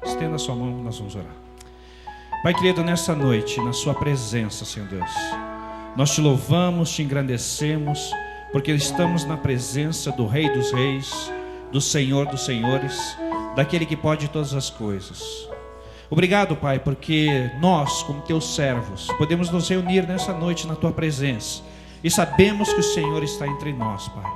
Estenda a sua mão, nós vamos orar. Pai querido, nessa noite, na sua presença, Senhor Deus, nós te louvamos, te engrandecemos, porque estamos na presença do Rei dos Reis, do Senhor dos Senhores, daquele que pode todas as coisas. Obrigado, Pai, porque nós, como teus servos, podemos nos reunir nessa noite na tua presença e sabemos que o Senhor está entre nós, Pai.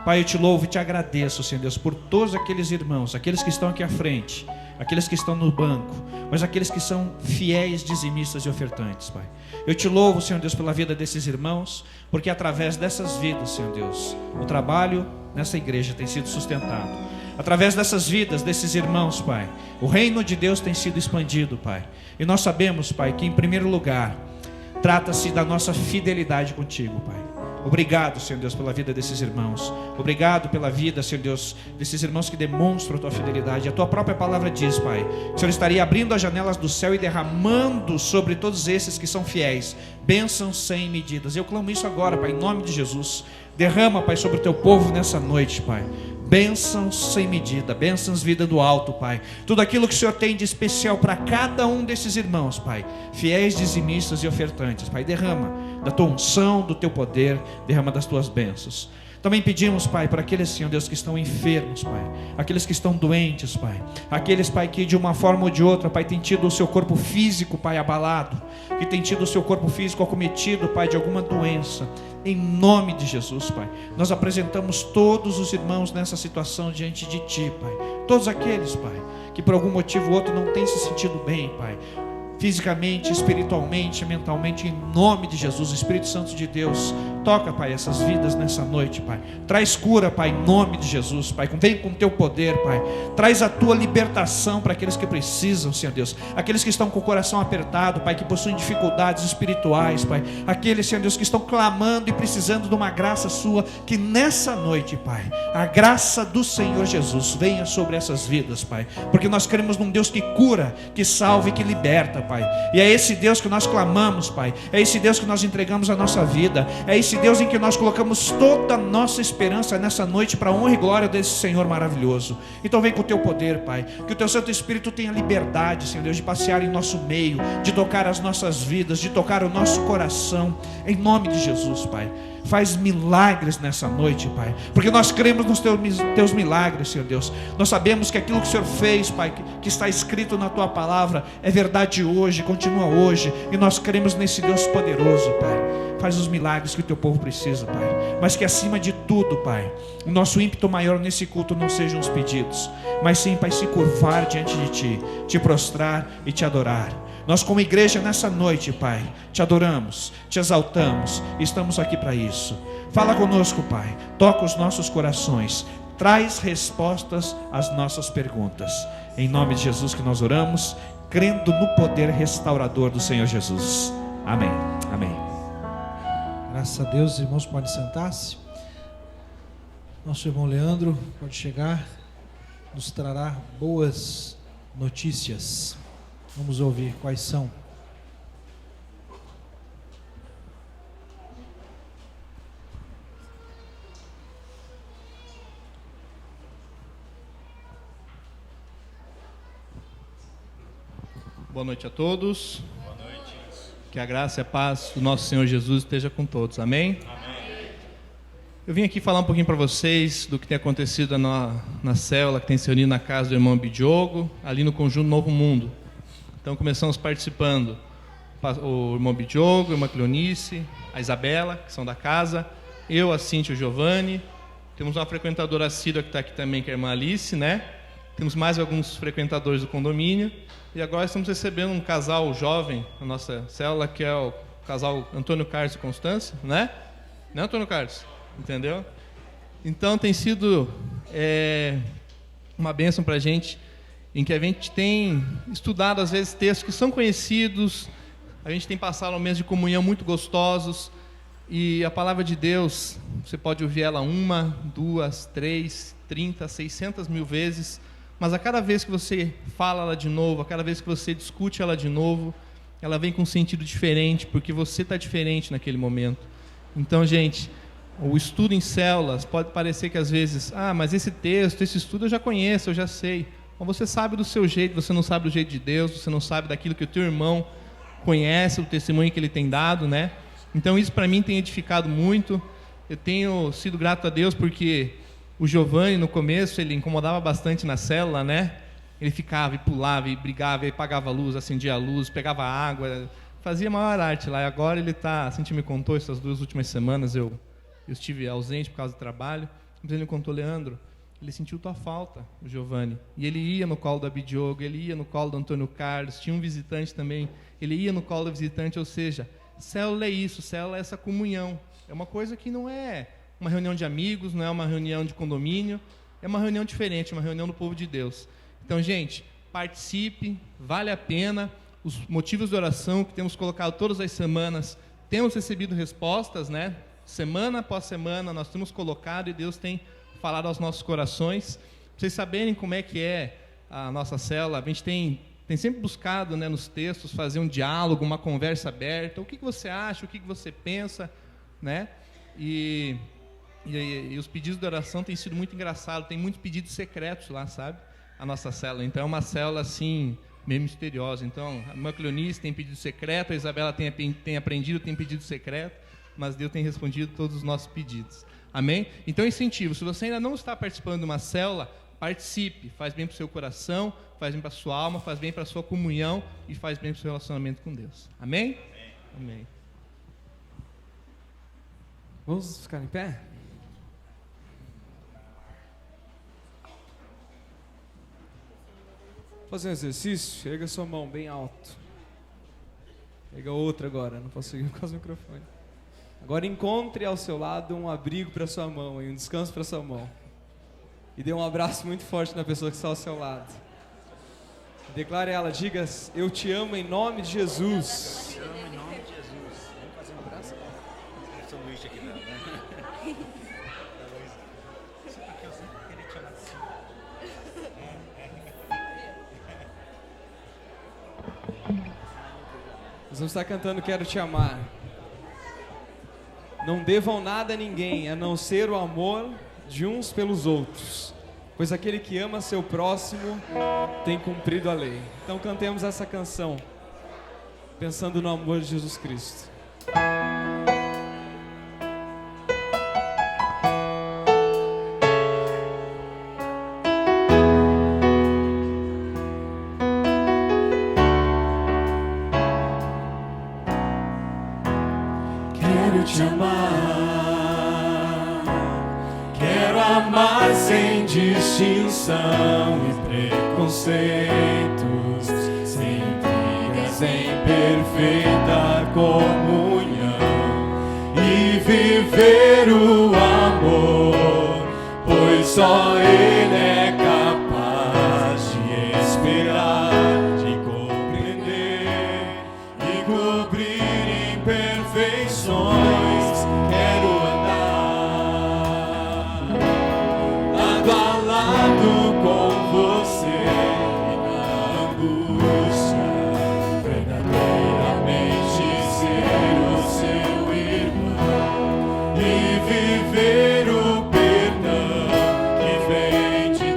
Pai, eu te louvo e te agradeço, Senhor Deus, por todos aqueles irmãos, aqueles que estão aqui à frente, aqueles que estão no banco, mas aqueles que são fiéis, dizimistas e ofertantes, Pai. Eu te louvo, Senhor Deus, pela vida desses irmãos, porque através dessas vidas, Senhor Deus, o trabalho nessa igreja tem sido sustentado. Através dessas vidas, desses irmãos, Pai, o reino de Deus tem sido expandido, Pai. E nós sabemos, Pai, que em primeiro lugar, trata-se da nossa fidelidade contigo, Pai. Obrigado, Senhor Deus, pela vida desses irmãos. Obrigado pela vida, Senhor Deus, desses irmãos que demonstram a tua fidelidade. A tua própria palavra diz, Pai, que o Senhor estaria abrindo as janelas do céu e derramando sobre todos esses que são fiéis bênçãos sem medidas. Eu clamo isso agora, Pai, em nome de Jesus. Derrama, Pai, sobre o teu povo nessa noite, Pai, bênçãos sem medida, bênçãos vida do alto, Pai. Tudo aquilo que o Senhor tem de especial para cada um desses irmãos, Pai, fiéis, dizimistas e ofertantes, Pai, derrama da tua unção, do teu poder, derrama das tuas bênçãos. Também pedimos, Pai, para aqueles, Senhor Deus, que estão enfermos, Pai, aqueles que estão doentes, Pai, aqueles, Pai, que de uma forma ou de outra, Pai, tem tido o seu corpo físico, Pai, abalado, que tem tido o seu corpo físico acometido, Pai, de alguma doença. Em nome de Jesus, Pai, nós apresentamos todos os irmãos nessa situação diante de Ti, Pai. Todos aqueles, Pai, que por algum motivo ou outro não têm se sentido bem, Pai, fisicamente, espiritualmente, mentalmente, em nome de Jesus. Espírito Santo de Deus, toca, Pai, essas vidas nessa noite, Pai. Traz cura, Pai, em nome de Jesus, Pai. Vem com o teu poder, Pai. Traz a tua libertação para aqueles que precisam, Senhor Deus. Aqueles que estão com o coração apertado, Pai, que possuem dificuldades espirituais, Pai. Aqueles, Senhor Deus, que estão clamando e precisando de uma graça sua, que nessa noite, Pai, a graça do Senhor Jesus venha sobre essas vidas, Pai. Porque nós cremos num Deus que cura, que salva e que liberta, Pai. E é esse Deus que nós clamamos, Pai. É esse Deus que nós entregamos a nossa vida. É esse Deus em que nós colocamos toda a nossa esperança nessa noite, para a honra e glória desse Senhor maravilhoso. Então vem com o teu poder, Pai. Que o teu Santo Espírito tenha liberdade, Senhor Deus, de passear em nosso meio, de tocar as nossas vidas, de tocar o nosso coração. Em nome de Jesus, Pai. Faz milagres nessa noite, Pai, porque nós cremos nos teus milagres, Senhor Deus. Nós sabemos que aquilo que o Senhor fez, Pai, que está escrito na tua palavra, é verdade hoje, continua hoje. E nós cremos nesse Deus poderoso, Pai. Faz os milagres que o teu povo precisa, Pai. Mas que acima de tudo, Pai, o nosso ímpeto maior nesse culto não sejam os pedidos, mas sim, Pai, se curvar diante de Ti, te prostrar e te adorar. Nós como igreja nessa noite, Pai, te adoramos, te exaltamos, estamos aqui para isso. Fala conosco, Pai, toca os nossos corações, traz respostas às nossas perguntas. Em nome de Jesus que nós oramos, crendo no poder restaurador do Senhor Jesus. Amém. Amém. Graças a Deus, os irmãos podem sentar-se. Nosso irmão Leandro pode chegar, nos trará boas notícias. Vamos ouvir quais são. Boa noite a todos. Boa noite. Que a graça e a paz do nosso Senhor Jesus esteja com todos. Amém? Amém. Eu vim aqui falar um pouquinho para vocês do que tem acontecido na célula que tem se reunido na casa do irmão Bidiogo, ali no Conjunto Novo Mundo. Então começamos participando o irmão Bidiogo, a irmã Cleonice, a Isabela, que são da casa, eu, a Cíntia e o Giovanni. Temos uma frequentadora assídua que está aqui também, que é a irmã Alice, né? Temos mais alguns frequentadores do condomínio. E agora estamos recebendo um casal jovem na nossa célula, que é o casal Antônio Carlos e Constância, né? Não é, Antônio Carlos? Entendeu? Então tem sido uma bênção para a gente, em que a gente tem estudado, às vezes, textos que são conhecidos, a gente tem passado momentos de comunhão muito gostosos, e a palavra de Deus, você pode ouvir ela 1, 2, 3, 30, 600 mil vezes, mas a cada vez que você fala ela de novo, a cada vez que você discute ela de novo, ela vem com um sentido diferente, porque você está diferente naquele momento. Então, gente, o estudo em células pode parecer que às vezes, mas esse texto, esse estudo eu já conheço, eu já sei. Mas você sabe do seu jeito, você não sabe do jeito de Deus, você não sabe daquilo que o teu irmão conhece, o testemunho que ele tem dado, né? Então isso para mim tem edificado muito. Eu tenho sido grato a Deus porque o Giovanni no começo ele incomodava bastante na célula, né? Ele ficava e pulava e brigava, e apagava a luz, acendia a luz, pegava água, fazia maior arte lá. E agora ele está, assim, me contou, essas 2 últimas semanas eu estive ausente por causa do trabalho, mas ele me contou, Leandro, ele sentiu tua falta, o Giovanni. E ele ia no colo do Abidiogo, ele ia no colo do Antônio Carlos, tinha um visitante também, ele ia no colo do visitante, ou seja, célula é isso, célula é essa comunhão. É uma coisa que não é uma reunião de amigos, não é uma reunião de condomínio, é uma reunião diferente, uma reunião do povo de Deus. Então, gente, participe, vale a pena. Os motivos de oração que temos colocado todas as semanas, temos recebido respostas, né? Semana após semana nós temos colocado e Deus tem falado aos nossos corações. Pra vocês saberem como é que é a nossa célula, a gente tem sempre buscado, né, nos textos fazer um diálogo, uma conversa aberta. O que você acha, o que você pensa, né? E os pedidos de oração têm sido muito engraçados, tem muitos pedidos secretos lá, sabe? A nossa célula. Então é uma célula assim, meio misteriosa. Então, a irmã Cleonice tem pedido secreto, a Isabela tem aprendido, tem pedido secreto, mas Deus tem respondido todos os nossos pedidos. Amém? Então, incentivo. Se você ainda não está participando de uma célula, participe. Faz bem para o seu coração, faz bem para a sua alma, faz bem para a sua comunhão e faz bem para o seu relacionamento com Deus. Amém? Amém. Vamos ficar em pé? Fazer um exercício, erga sua mão bem alto. Erga outra agora, não posso seguir por causa do microfone. Agora encontre ao seu lado um abrigo para sua mão e um descanso para sua mão. E dê um abraço muito forte na pessoa que está ao seu lado. Declare a ela, diga, eu te amo em nome de Jesus. Eu te amo em nome de Jesus. Vamos fazer um abraço? O sanduíche aqui, né? Isso porque eu sempre queria te amar assim. Nós vamos estar cantando Quero Te Amar. Não devam nada a ninguém, a não ser o amor de uns pelos outros, pois aquele que ama seu próximo tem cumprido a lei. Então cantemos essa canção, pensando no amor de Jesus Cristo. Quero te amar, quero amar sem distinção e preconceitos, sem intrigas, em perfeita comunhão e viver o amor, pois só Ele é capaz de esperar, de compreender e cobrir imperfeições. Quero andar lado a lado com você e na angústia verdadeiramente ser o seu irmão e viver o perdão que vem de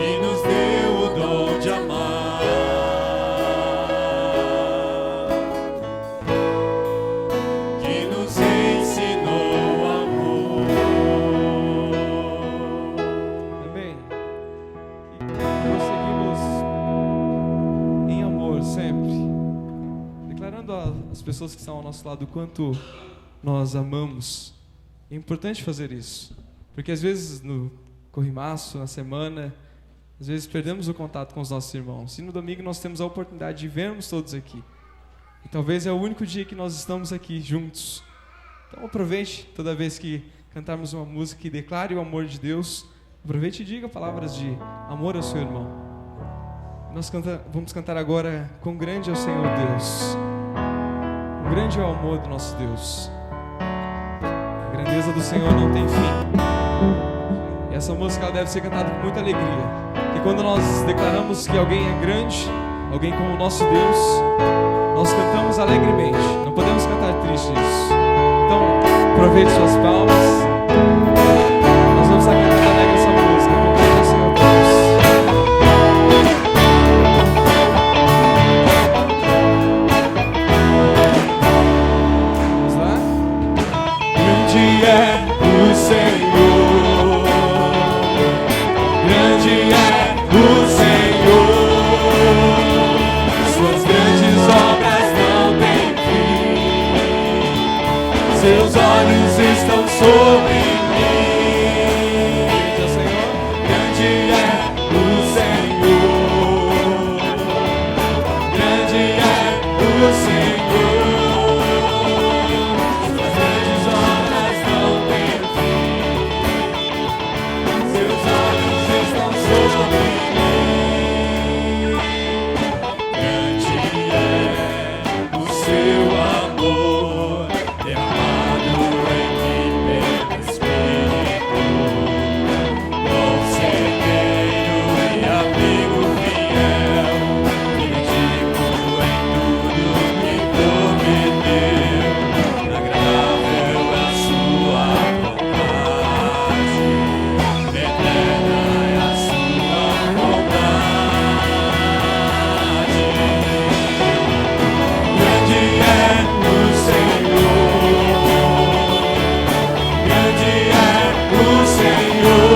e nos deu o dom de amar, que nos ensinou amor. Amém. E prosseguimos em amor sempre, declarando às pessoas que estão ao nosso lado o quanto nós amamos. É importante fazer isso, porque às vezes no corrimaço, na semana, às vezes perdemos o contato com os nossos irmãos. E no domingo nós temos a oportunidade de vermos todos aqui. E talvez é o único dia que nós estamos aqui juntos. Então aproveite toda vez que cantarmos uma música que declare o amor de Deus. Aproveite e diga palavras de amor ao seu irmão. Nós vamos cantar agora: quão grande é o Senhor Deus. Quão grande é o amor do nosso Deus. A grandeza do Senhor não tem fim. E essa música ela deve ser cantada com muita alegria. Porque quando nós declaramos que alguém é grande, alguém como o nosso Deus, nós cantamos alegremente. Não podemos cantar tristes. Então, aproveite suas palmas. Nós vamos estar cantando alegre essa música. Quão grande é o Senhor Deus. Vamos lá? Grande é o Senhor, grande é o Senhor, suas grandes obras não têm fim, seus olhos estão sobre mim. Grande é o Senhor, grande é o Senhor, suas grandes obras não têm fim, seus olhos estão sobre mim. Grande é o seu amor, derramado em mim pelo Espírito, conselheiro e amigo fiel, que me digo em tudo que prometeu. Agradável é a sua vontade, eterna é a sua bondade. Grande é o Senhor, grande é o Senhor,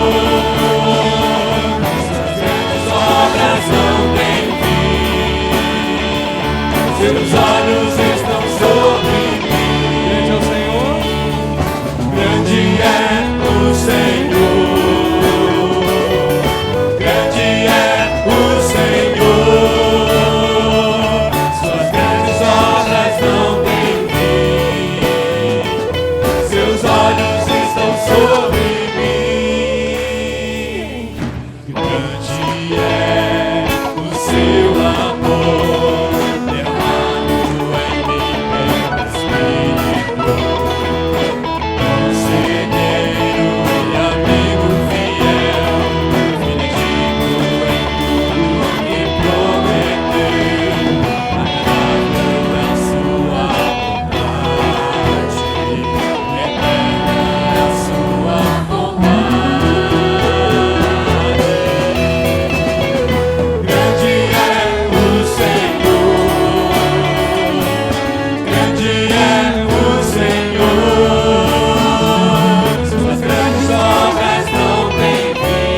suas grandes obras não têm fim, seus olhos estão sobre mim. Grande é o Senhor. Grande é o Senhor, grande é o Senhor, suas grandes obras não têm fim, seus olhos estão sobre mim. Grande é o seu amor, derramado em mim pelo Espírito, conselheiro e amigo fiel, que me digo em tudo que prometeu. Agradável é a sua vontade, eterna é a sua vontade. Grande é o Senhor, grande é o Senhor, suas grandes obras não têm fim,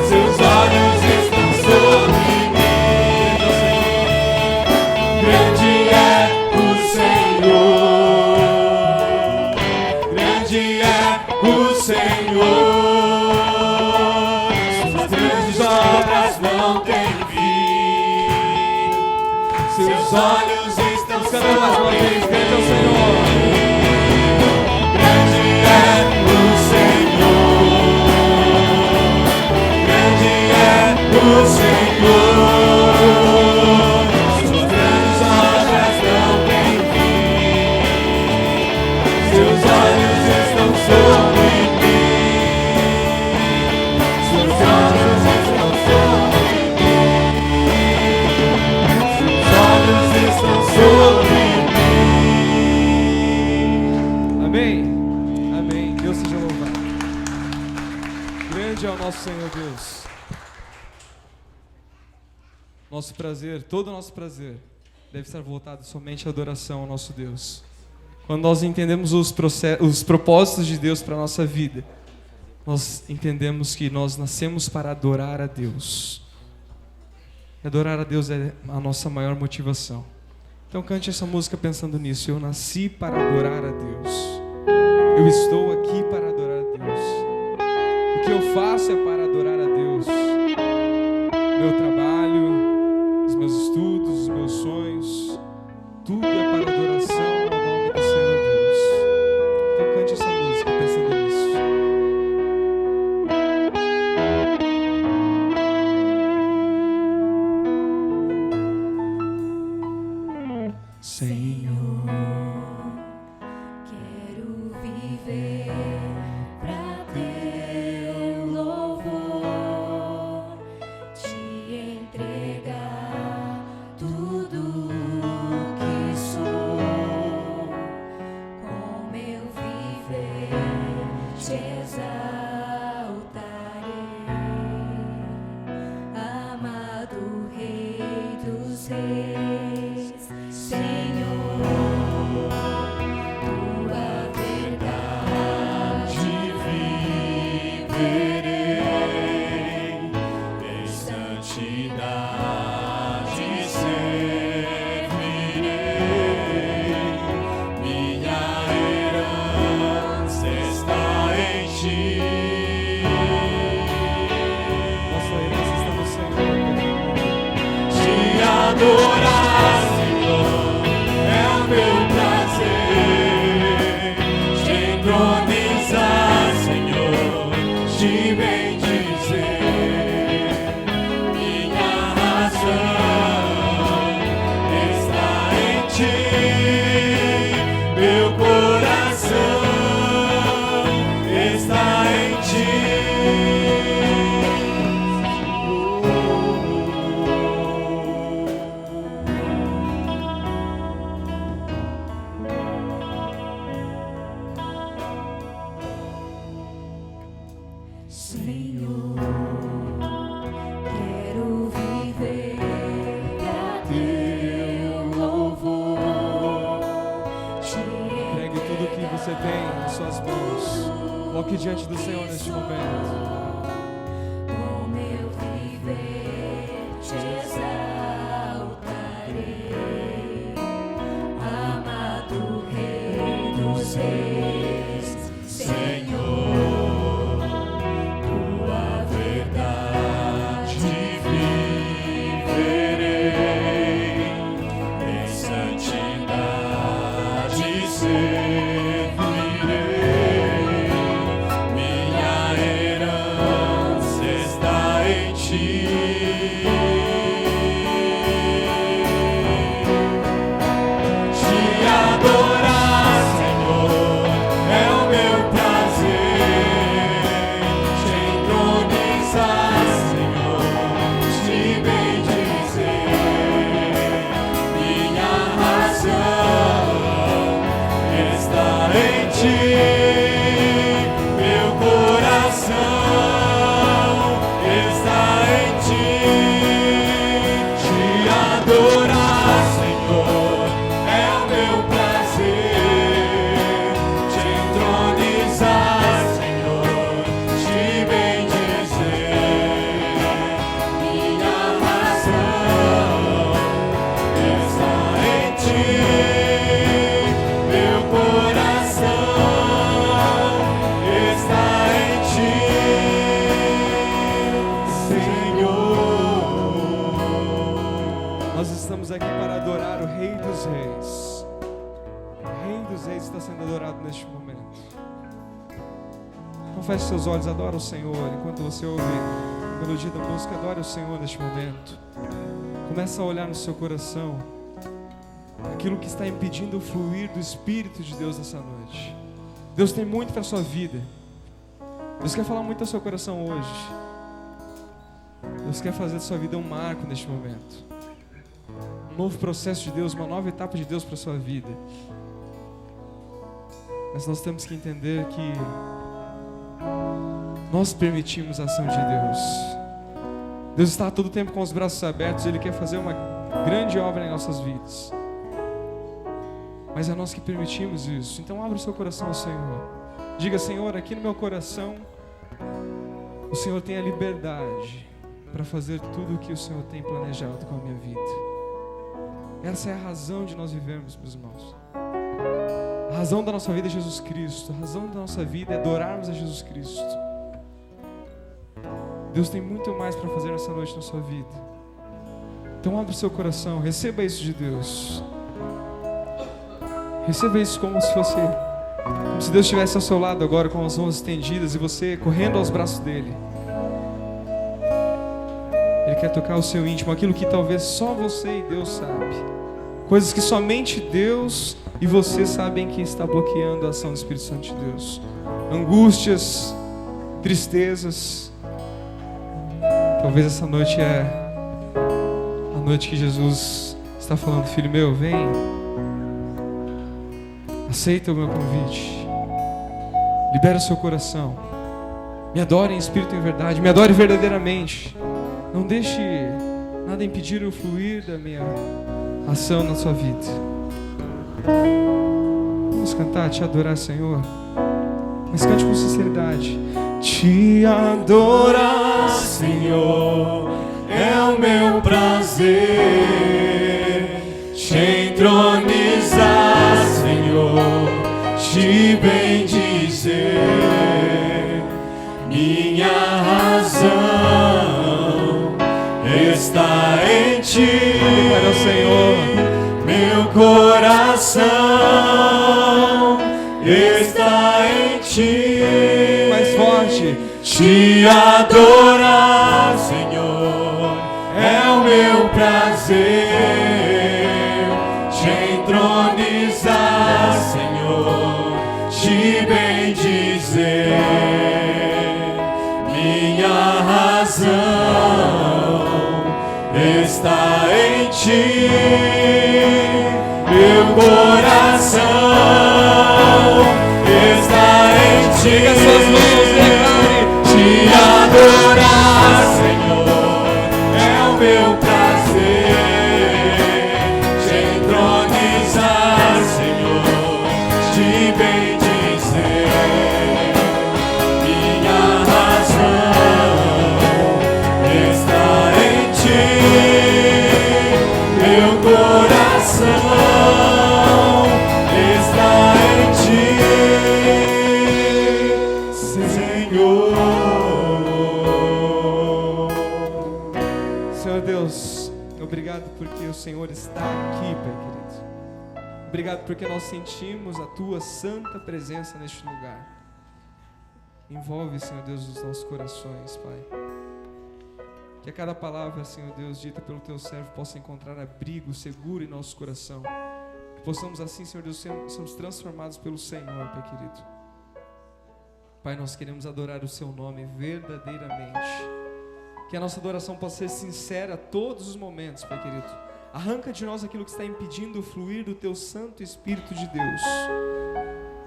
seus olhos estão sobre mim. Grande é o Senhor, grande é o Senhor, suas grandes obras não têm fim, seus olhos estão sobre mim. Grande é o Senhor. Grande é o Senhor, grande é o Senhor, suas grandes obras não têm fim, seus olhos estão sobre mim, seus olhos estão sobre mim, seus olhos estão sobre mim. ao nosso Senhor Deus. Nosso prazer, todo o nosso prazer, deve estar voltado somente à adoração ao nosso Deus. Quando nós entendemos os propósitos de Deus para a nossa vida, nós entendemos que nós nascemos para adorar a Deus. Adorar a Deus é a nossa maior motivação. Então cante essa música pensando nisso. Eu nasci para adorar a Deus. Eu estou aqui para adorar a Deus. O que eu faço é para adorar a Deus. Meu trabalho, os meus estudos, os meus sonhos, tudo é para adoração ao nome do Senhor Deus. Então cante essa música pensando nisso. Senhor, quero viver pra teu louvor, te entregar tudo que sou. Com meu viver te exaltarei, amado Rei dos Reis. Senhor, tua verdade viverei, em santidade servirei. Minha herança está em ti. Nossa herança está no Senhor. Te adorar, Senhor, é o meu prazer. Te entronizar, Senhor, te bendizer. Minha razão está em ti, meu coração está em ti. Senhor, quero viver pra teu louvor. Pegue tudo que você tem em suas mãos. Coloque diante do Senhor neste momento. Com meu viver te exaltarei, amado Rei dos Reis. Senhor, tua verdade viverei, em santidade servirei. Minha herança está em ti. Te adorar, Senhor, é o meu prazer. Te entronizar, Senhor, te bendizer. Minha razão está em ti, meu coração está em ti. Te adorar, Senhor, é o meu prazer. Te entronizar, Senhor, te bendizer. Minha razão está em ti, meu coração está em ti, Senhor. Nós estamos aqui para adorar o Rei dos Reis. O Rei dos Reis está sendo adorado neste momento. Então feche seus olhos, adora o Senhor. Enquanto você ouve a melodia da música, adore o Senhor neste momento. Começa a olhar no seu coração aquilo que está impedindo o fluir do Espírito de Deus essa noite. Deus tem muito para a sua vida. Deus quer falar muito ao seu coração hoje. Deus quer fazer da sua vida um marco neste momento. Um novo processo de Deus, uma nova etapa de Deus para a sua vida. Mas nós temos que entender que nós permitimos a ação de Deus. Deus está a todo tempo com os braços abertos, Ele quer fazer uma grande obra em nossas vidas. Mas é nós que permitimos isso. Então abra o seu coração ao Senhor. Diga: Senhor, aqui no meu coração, o Senhor tem a liberdade para fazer tudo o que o Senhor tem planejado com a minha vida. Essa é a razão de nós vivermos, meus irmãos. A razão da nossa vida é Jesus Cristo. A razão da nossa vida é adorarmos a Jesus Cristo. Deus tem muito mais para fazer nessa noite na sua vida. Então abra o seu coração, receba isso de Deus. Receba isso como se Deus estivesse ao seu lado agora, com as mãos estendidas e você correndo aos braços dele. Ele quer tocar o seu íntimo, aquilo que talvez só você e Deus sabe. Coisas que somente Deus e você sabem que está bloqueando a ação do Espírito Santo de Deus. Angústias, tristezas. Talvez essa noite é a noite que Jesus está falando: filho meu, vem. Aceita o meu convite. Libera o seu coração. Me adore em espírito e em verdade. Me adore verdadeiramente. Não deixe nada impedir o fluir da minha ação na sua vida. Vamos cantar, te adorar, Senhor. Mas cante com sinceridade. Te adorar, Senhor, é o meu prazer. Te entronizar, Senhor, te bendizer. Minha razão está em ti, Glória ao Senhor. meu coração está em ti. Mais forte. Te adorar, Senhor, é o meu prazer. Te entronizar, Senhor, te bendizer. Minha razão está em ti, meu coração está em ti. Diga suas mãos, declare. Te adorar, Senhor, é o meu prazer. Te entronizar, Senhor, te bendizer. Minha razão está em ti, meu coração está em ti, Senhor. Senhor Deus, obrigado porque o Senhor está aqui, Pai querido. Obrigado porque nós sentimos a Tua santa presença neste lugar. Envolve, Senhor Deus, os nossos corações, Pai. Que a cada palavra, Senhor Deus, dita pelo Teu servo possa encontrar abrigo seguro em nosso coração. Que possamos assim, Senhor Deus, sermos transformados pelo Senhor, Pai querido. Pai, nós queremos adorar o Seu nome verdadeiramente. Que a nossa adoração possa ser sincera a todos os momentos, Pai querido. Arranca de nós aquilo que está impedindo o fluir do Teu Santo Espírito de Deus.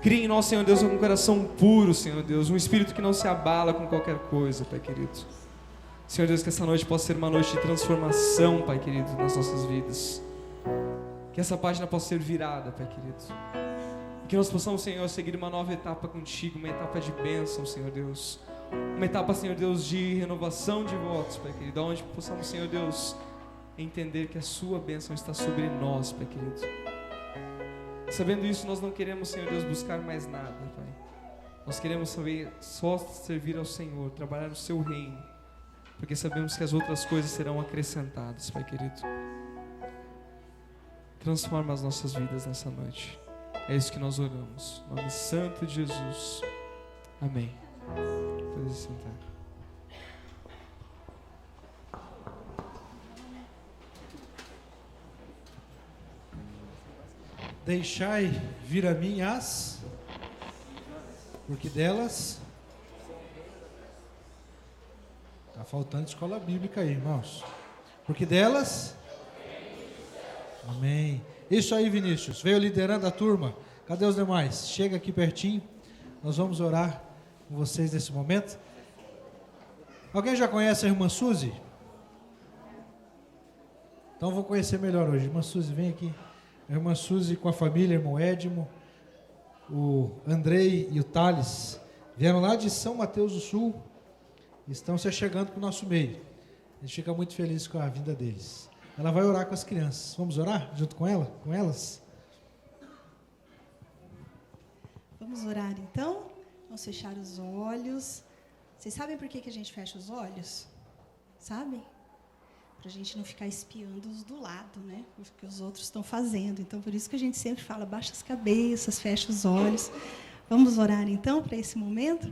Cria em nós, Senhor Deus, um coração puro, Senhor Deus. Um espírito que não se abala com qualquer coisa, Pai querido. Senhor Deus, que essa noite possa ser uma noite de transformação, Pai querido, nas nossas vidas. Que essa página possa ser virada, Pai querido. E que nós possamos, Senhor, seguir uma nova etapa contigo, uma etapa de bênção, Senhor Deus. Uma etapa, Senhor Deus, de renovação de votos, Pai querido. Onde possamos, Senhor Deus, entender que a Sua bênção está sobre nós, Pai querido. Sabendo isso, nós não queremos, Senhor Deus, buscar mais nada, Pai. Nós queremos saber só servir ao Senhor, trabalhar no Seu reino. Porque sabemos que as outras coisas serão acrescentadas, Pai querido. Transforma as nossas vidas nessa noite. É isso que nós oramos. Em nome santo de Jesus. Amém. Pode se sentar. Deixai vir a mim as, porque delas... Está faltando escola bíblica aí, irmãos. Porque delas... Amém. Isso aí, Vinícius. Veio liderando a turma. Cadê os demais? Chega aqui pertinho. Nós vamos orar com vocês nesse momento. Alguém já conhece a irmã Suzy? Então vou conhecer melhor hoje. Irmã Suzy, vem aqui. A irmã Suzy com a família, irmão Edmo, o Andrei e o Thales, vieram lá de São Mateus do Sul e estão se chegando para o nosso meio. A gente fica muito feliz com a vinda deles. Ela vai orar com as crianças. Vamos orar junto com ela, com elas? Vamos orar então? Vamos fechar os olhos. Vocês sabem por que a gente fecha os olhos? Sabem? Para a gente não ficar espiando os do lado, né? O que os outros estão fazendo. Então, por isso que a gente sempre fala, baixa as cabeças, fecha os olhos. Vamos orar, então, para esse momento?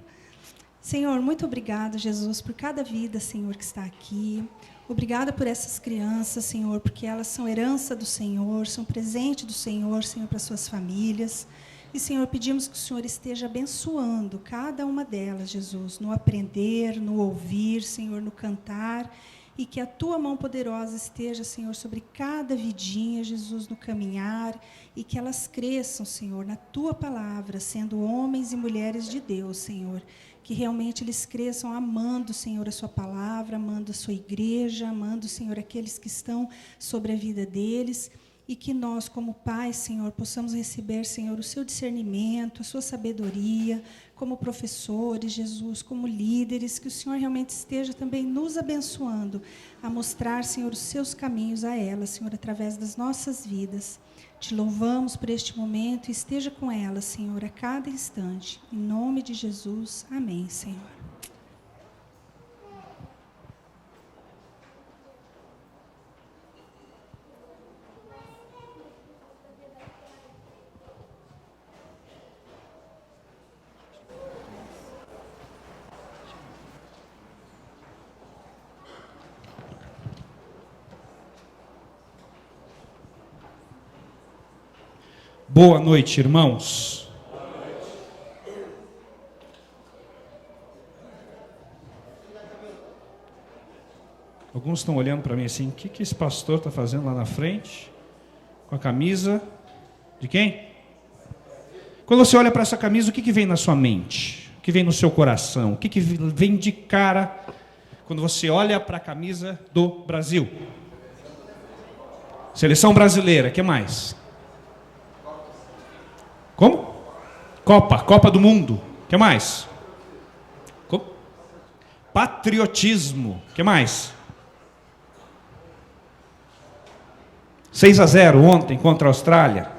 Senhor, muito obrigado, Jesus, por cada vida, Senhor, que está aqui. Obrigada por essas crianças, Senhor, porque elas são herança do Senhor, são presente do Senhor, Senhor, para suas famílias. E, Senhor, pedimos que o Senhor esteja abençoando cada uma delas, Jesus, no aprender, no ouvir, Senhor, no cantar, e que a Tua mão poderosa esteja, Senhor, sobre cada vidinha, Jesus, no caminhar, e que elas cresçam, Senhor, na Tua palavra, sendo homens e mulheres de Deus, Senhor, que realmente eles cresçam amando, Senhor, a Sua palavra, amando a Sua igreja, amando, Senhor, aqueles que estão sobre a vida deles, e que nós, como pais, Senhor, possamos receber, Senhor, o Seu discernimento, a Sua sabedoria, como professores, Jesus, como líderes, que o Senhor realmente esteja também nos abençoando a mostrar, Senhor, os Seus caminhos a elas, Senhor, através das nossas vidas. Te louvamos por este momento e esteja com elas, Senhor, a cada instante. Em nome de Jesus, amém, Senhor. Boa noite, irmãos. Alguns estão olhando para mim assim, o que esse pastor está fazendo lá na frente? Com a camisa de quem? Quando você olha para essa camisa, o que vem na sua mente? O que vem no seu coração? O que vem de cara quando você olha para a camisa do Brasil? Seleção brasileira, o que mais? Como? Copa do Mundo. O que mais? Patriotismo. O que mais? 6-0 ontem contra a Austrália.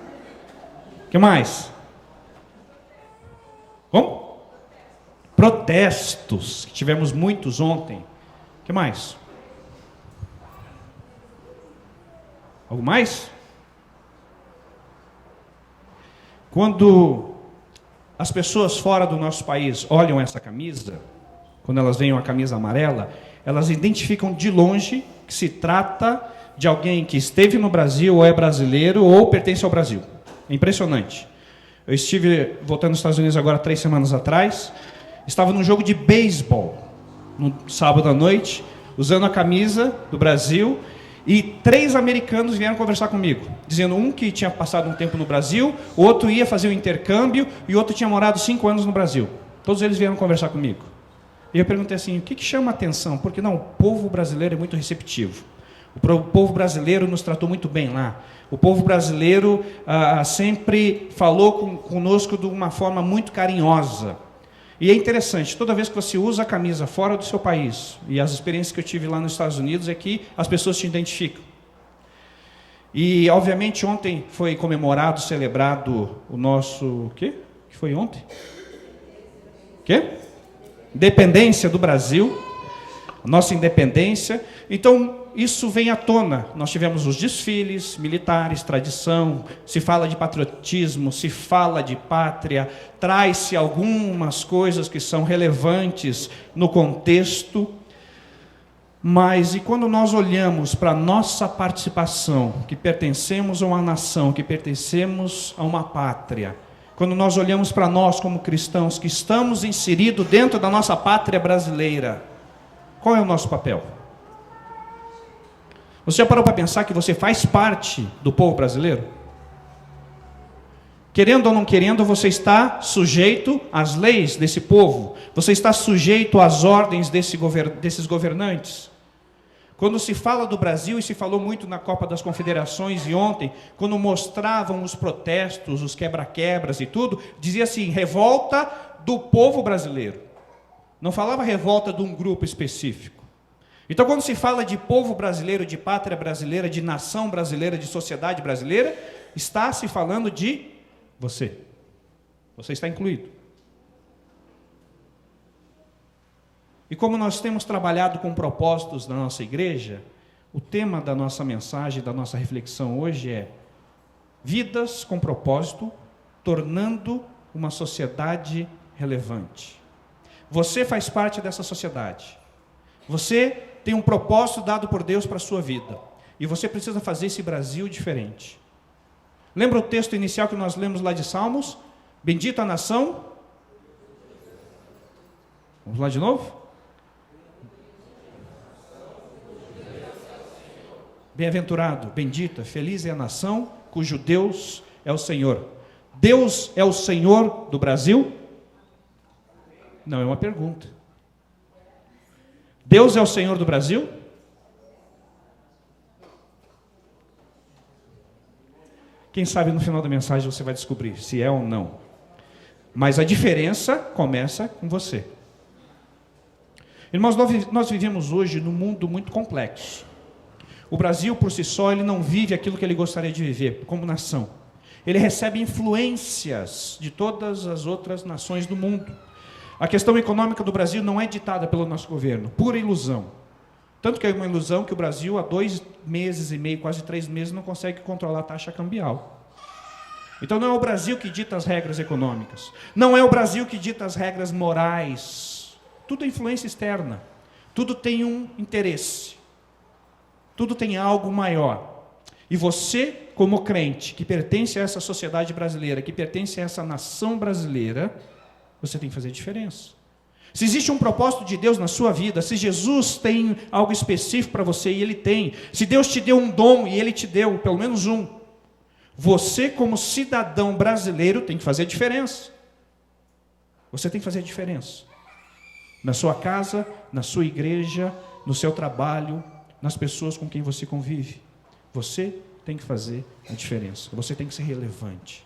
O que mais? Como? Protestos, que tivemos muitos ontem. O que mais? Algo mais? Quando as pessoas fora do nosso país olham essa camisa, quando elas veem uma camisa amarela, elas identificam de longe que se trata de alguém que esteve no Brasil, ou é brasileiro, ou pertence ao Brasil. É impressionante. Eu estive voltando nos Estados Unidos agora 3 semanas atrás, estava num jogo de beisebol, no sábado à noite, usando a camisa do Brasil, e 3 americanos vieram conversar comigo, dizendo um que tinha passado um tempo no Brasil, o outro ia fazer um intercâmbio e o outro tinha morado 5 anos no Brasil. Todos eles vieram conversar comigo. E eu perguntei assim, o que chama a atenção? Porque não, o povo brasileiro é muito receptivo. O povo brasileiro nos tratou muito bem lá. O povo brasileiro sempre falou conosco de uma forma muito carinhosa. E é interessante, toda vez que você usa a camisa fora do seu país, e as experiências que eu tive lá nos Estados Unidos é que as pessoas te identificam. E, obviamente, ontem foi comemorado, celebrado o nosso... O quê? O que foi ontem? O quê? Independência do Brasil. Nossa independência. Então, isso vem à tona. Nós tivemos os desfiles militares, tradição, se fala de patriotismo, se fala de pátria, traz-se algumas coisas que são relevantes no contexto, mas e quando nós olhamos para a nossa participação, que pertencemos a uma nação, que pertencemos a uma pátria, quando nós olhamos para nós como cristãos, que estamos inseridos dentro da nossa pátria brasileira, qual é o nosso papel? Você já parou para pensar que você faz parte do povo brasileiro? Querendo ou não querendo, você está sujeito às leis desse povo. Você está sujeito às ordens desses governantes. Quando se fala do Brasil, e se falou muito na Copa das Confederações e ontem, quando mostravam os protestos, os quebra-quebras e tudo, dizia assim, revolta do povo brasileiro. Não falava revolta de um grupo específico. Então, quando se fala de povo brasileiro, de pátria brasileira, de nação brasileira, de sociedade brasileira, está se falando de você. Você está incluído. E como nós temos trabalhado com propósitos na nossa igreja, o tema da nossa mensagem, da nossa reflexão hoje é vidas com propósito, tornando uma sociedade relevante. Você faz parte dessa sociedade. Você tem um propósito dado por Deus para a sua vida. E você precisa fazer esse Brasil diferente. Lembra o texto inicial que nós lemos lá de Salmos? Bendita a nação. Vamos lá de novo? Bem-aventurado, bendita, feliz é a nação cujo Deus é o Senhor. Deus é o Senhor do Brasil? Não, é uma pergunta. Deus é o Senhor do Brasil? Quem sabe no final da mensagem você vai descobrir se é ou não. Mas a diferença começa com você. Irmãos, nós vivemos hoje num mundo muito complexo. O Brasil, por si só, ele não vive aquilo que ele gostaria de viver, como nação. Ele recebe influências de todas as outras nações do mundo. A questão econômica do Brasil não é ditada pelo nosso governo, pura ilusão. Tanto que é uma ilusão que o Brasil, há 2 meses e meio, quase 3 meses, não consegue controlar a taxa cambial. Então não é o Brasil que dita as regras econômicas. Não é o Brasil que dita as regras morais. Tudo é influência externa. Tudo tem um interesse. Tudo tem algo maior. E você, como crente, que pertence a essa sociedade brasileira, que pertence a essa nação brasileira, você tem que fazer diferença. Se existe um propósito de Deus na sua vida, se Jesus tem algo específico para você, e Ele tem, se Deus te deu um dom, e Ele te deu pelo menos um, você como cidadão brasileiro tem que fazer diferença. Você tem que fazer diferença. Na sua casa, na sua igreja, no seu trabalho, nas pessoas com quem você convive. Você tem que fazer a diferença. Você tem que ser relevante.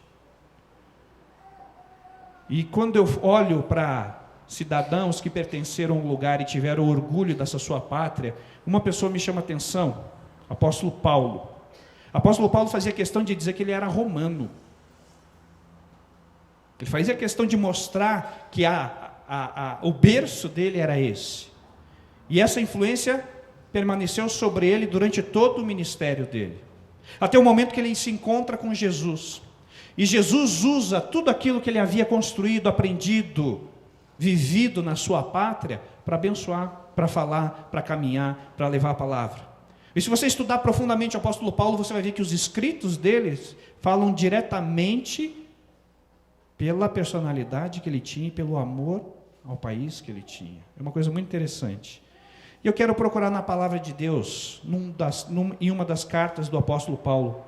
E quando eu olho para cidadãos que pertenceram a um lugar e tiveram orgulho dessa sua pátria, uma pessoa me chama a atenção, apóstolo Paulo. Apóstolo Paulo fazia questão de dizer que ele era romano. Ele fazia questão de mostrar que o berço dele era esse. E essa influência permaneceu sobre ele durante todo o ministério dele. Até o momento que ele se encontra com Jesus. E Jesus usa tudo aquilo que ele havia construído, aprendido, vivido na sua pátria, para abençoar, para falar, para caminhar, para levar a palavra. E se você estudar profundamente o apóstolo Paulo, você vai ver que os escritos deles falam diretamente pela personalidade que ele tinha e pelo amor ao país que ele tinha. É uma coisa muito interessante. E eu quero procurar na palavra de Deus, em uma das cartas do apóstolo Paulo,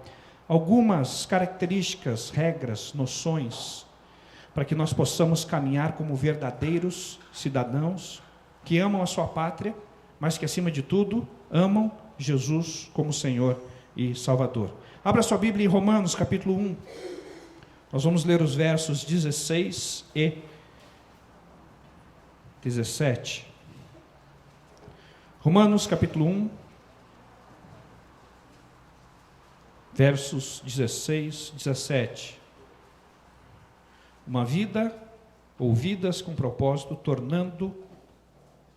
algumas características, regras, noções, para que nós possamos caminhar como verdadeiros cidadãos que amam a sua pátria, mas que, acima de tudo, amam Jesus como Senhor e Salvador. Abra sua Bíblia em Romanos, capítulo 1. Nós vamos ler os versos 16 e 17. Romanos, capítulo 1, versos 16 e 17. Uma vida ou vidas com propósito, tornando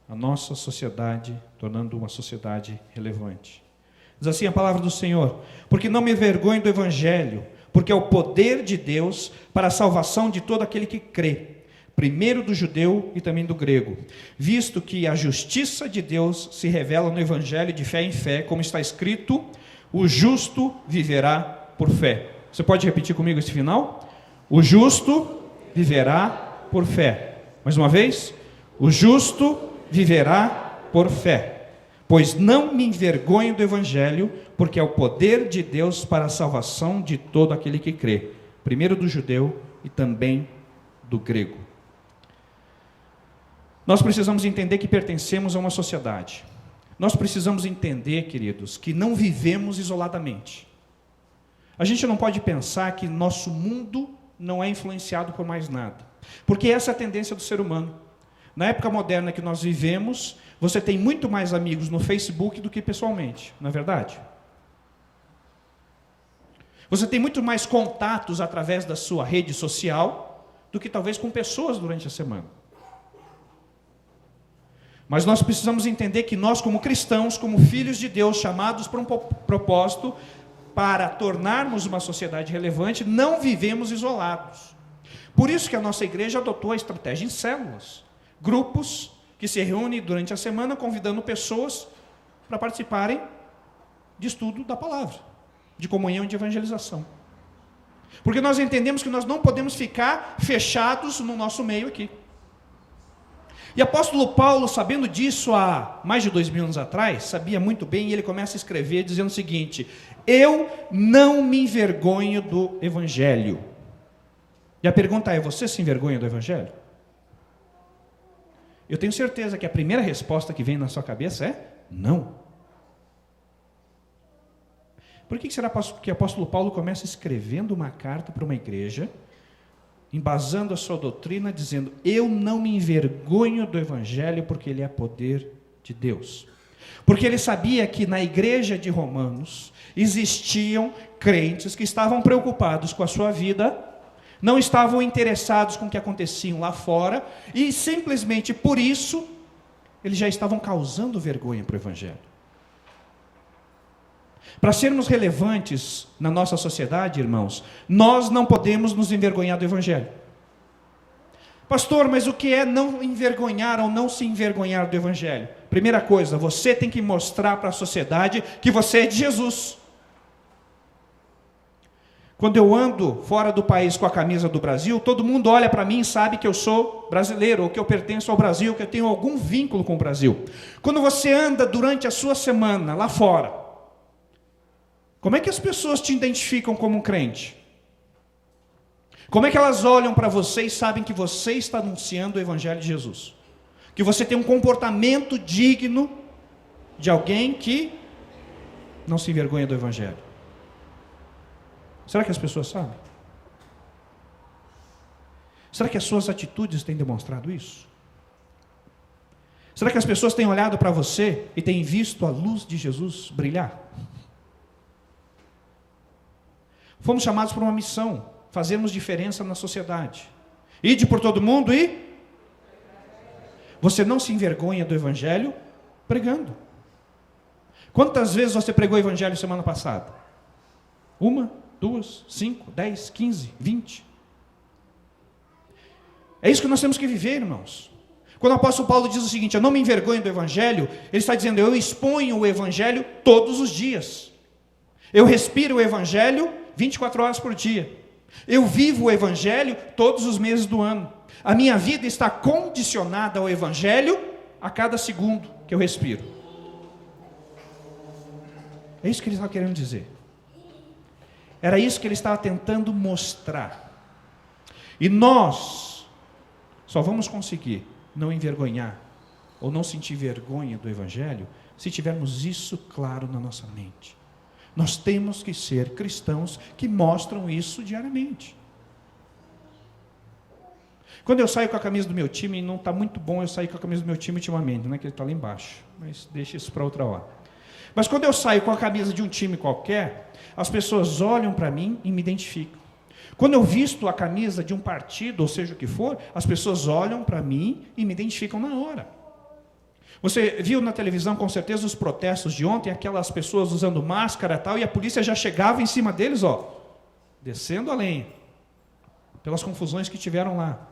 a nossa sociedade, tornando uma sociedade relevante. Diz assim a palavra do Senhor: porque não me envergonho do Evangelho, porque é o poder de Deus para a salvação de todo aquele que crê, primeiro do judeu e também do grego, visto que a justiça de Deus se revela no Evangelho de fé em fé, como está escrito: o justo viverá por fé. Você pode repetir comigo esse final? O justo viverá por fé. Mais uma vez: o justo viverá por fé. Pois não me envergonho do Evangelho, porque é o poder de Deus para a salvação de todo aquele que crê, primeiro do judeu e também do grego. Nós precisamos entender que pertencemos a uma sociedade. Nós precisamos entender, queridos, que não vivemos isoladamente. A gente não pode pensar que nosso mundo não é influenciado por mais nada, porque essa é a tendência do ser humano. Na época moderna que nós vivemos, você tem muito mais amigos no Facebook do que pessoalmente, não é verdade? Você tem muito mais contatos através da sua rede social do que talvez com pessoas durante a semana. Mas nós precisamos entender que nós, como cristãos, como filhos de Deus, chamados para um propósito, para tornarmos uma sociedade relevante, não vivemos isolados. Por isso que a nossa igreja adotou a estratégia em células. Grupos que se reúnem durante a semana convidando pessoas para participarem de estudo da palavra, de comunhão e de evangelização. Porque nós entendemos que nós não podemos ficar fechados no nosso meio aqui. E o apóstolo Paulo, sabendo disso há mais de 2000 anos atrás, sabia muito bem, e ele começa a escrever dizendo o seguinte: eu não me envergonho do evangelho. E a pergunta é: você se envergonha do evangelho? Eu tenho certeza que a primeira resposta que vem na sua cabeça é não. Por que será que o apóstolo Paulo começa escrevendo uma carta para uma igreja, embasando a sua doutrina, dizendo: eu não me envergonho do evangelho, porque ele é poder de Deus? Porque ele sabia que na igreja de Romanos existiam crentes que estavam preocupados com a sua vida, não estavam interessados com o que acontecia lá fora, e simplesmente por isso eles já estavam causando vergonha para o evangelho. Para sermos relevantes na nossa sociedade, irmãos, nós não podemos nos envergonhar do evangelho. Pastor, mas o que é não envergonhar ou não se envergonhar do evangelho? Primeira coisa, você tem que mostrar para a sociedade que você é de Jesus. Quando eu ando fora do país com a camisa do Brasil, todo mundo olha para mim e sabe que eu sou brasileiro, ou que eu pertenço ao Brasil, que eu tenho algum vínculo com o Brasil. Quando você anda durante a sua semana lá fora, como é que as pessoas te identificam como um crente? Como é que elas olham para você e sabem que você está anunciando o evangelho de Jesus? Que você tem um comportamento digno de alguém que não se envergonha do evangelho. Será que as pessoas sabem? Será que as suas atitudes têm demonstrado isso? Será que as pessoas têm olhado para você e têm visto a luz de Jesus brilhar? Fomos chamados para uma missão, fazermos diferença na sociedade. Ide por todo mundo e... Você não se envergonha do evangelho pregando. Quantas vezes você pregou o evangelho semana passada? 1, 2, 5, 10, 15, 20. É isso que nós temos que viver, irmãos. Quando o apóstolo Paulo diz o seguinte: eu não me envergonho do evangelho, ele está dizendo: eu exponho o evangelho todos os dias. Eu respiro o evangelho 24 horas por dia. Eu vivo o evangelho todos os meses do ano. A minha vida está condicionada ao evangelho a cada segundo que eu respiro. É isso que ele está querendo dizer. Era isso que ele estava tentando mostrar. E nós só vamos conseguir não envergonhar ou não sentir vergonha do evangelho se tivermos isso claro na nossa mente. Nós temos que ser cristãos que mostram isso diariamente. Quando eu saio com a camisa do meu time, e não está muito bom eu sair com a camisa do meu time ultimamente, né, que ele está lá embaixo, mas deixa isso para outra hora. Mas quando eu saio com a camisa de um time qualquer, as pessoas olham para mim e me identificam. Quando eu visto a camisa de um partido, ou seja o que for, as pessoas olham para mim e me identificam na hora. Você viu na televisão, com certeza, os protestos de ontem, aquelas pessoas usando máscara e tal, e a polícia já chegava em cima deles, descendo a lenha, pelas confusões que tiveram lá.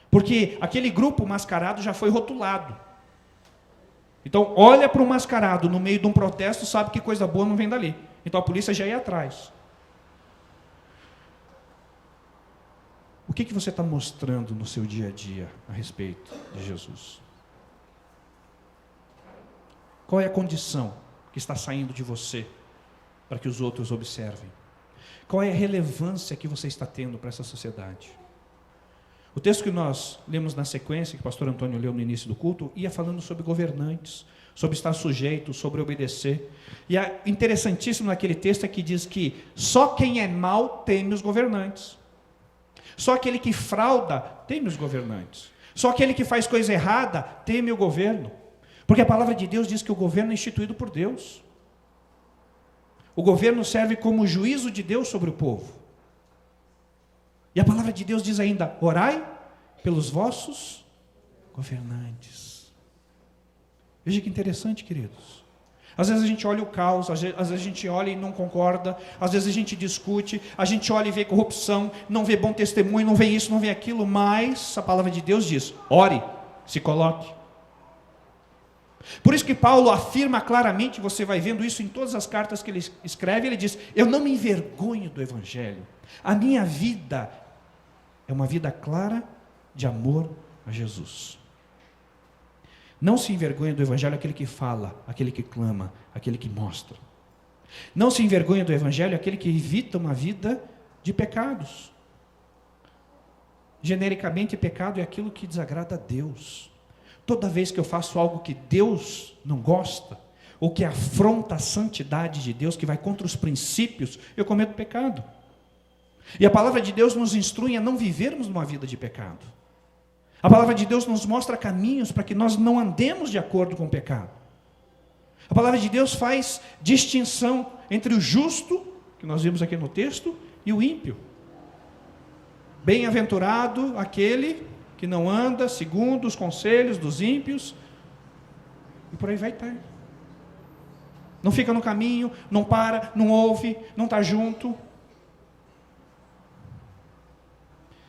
Porque aquele grupo mascarado já foi rotulado. Então, olha para o mascarado no meio de um protesto, sabe que coisa boa não vem dali. Então a polícia já ia atrás. O que você está mostrando no seu dia a dia a respeito de Jesus? Qual é a condição que está saindo de você para que os outros observem? Qual é a relevância que você está tendo para essa sociedade? O texto que nós lemos na sequência, que o pastor Antônio leu no início do culto, ia falando sobre governantes, sobre estar sujeito, sobre obedecer. E é interessantíssimo naquele texto é que diz que só quem é mau teme os governantes. Só aquele que frauda teme os governantes. Só aquele que faz coisa errada teme o governo. Porque a palavra de Deus diz que o governo é instituído por Deus. O governo serve como juízo de Deus sobre o povo. E a palavra de Deus diz ainda: orai pelos vossos governantes. Veja que interessante, queridos. Às vezes a gente olha o caos, às vezes a gente olha e não concorda, às vezes a gente discute, a gente olha e vê corrupção, não vê bom testemunho, não vê isso, não vê aquilo, mas a palavra de Deus diz: ore, se coloque. Por isso que Paulo afirma claramente, você vai vendo isso em todas as cartas que ele escreve, ele diz: eu não me envergonho do Evangelho, a minha vida é uma vida clara de amor a Jesus. Não se envergonhe do Evangelho aquele que fala, aquele que clama, aquele que mostra. Não se envergonhe do Evangelho aquele que evita uma vida de pecados. Genericamente, pecado é aquilo que desagrada a Deus. Toda vez que eu faço algo que Deus não gosta, ou que afronta a santidade de Deus, que vai contra os princípios, eu cometo pecado. E a palavra de Deus nos instrui a não vivermos uma vida de pecado. A palavra de Deus nos mostra caminhos para que nós não andemos de acordo com o pecado. A palavra de Deus faz distinção entre o justo, que nós vimos aqui no texto, e o ímpio. Bem-aventurado aquele que não anda segundo os conselhos dos ímpios, e por aí vai estar. Não fica no caminho, não para, não ouve, não está junto.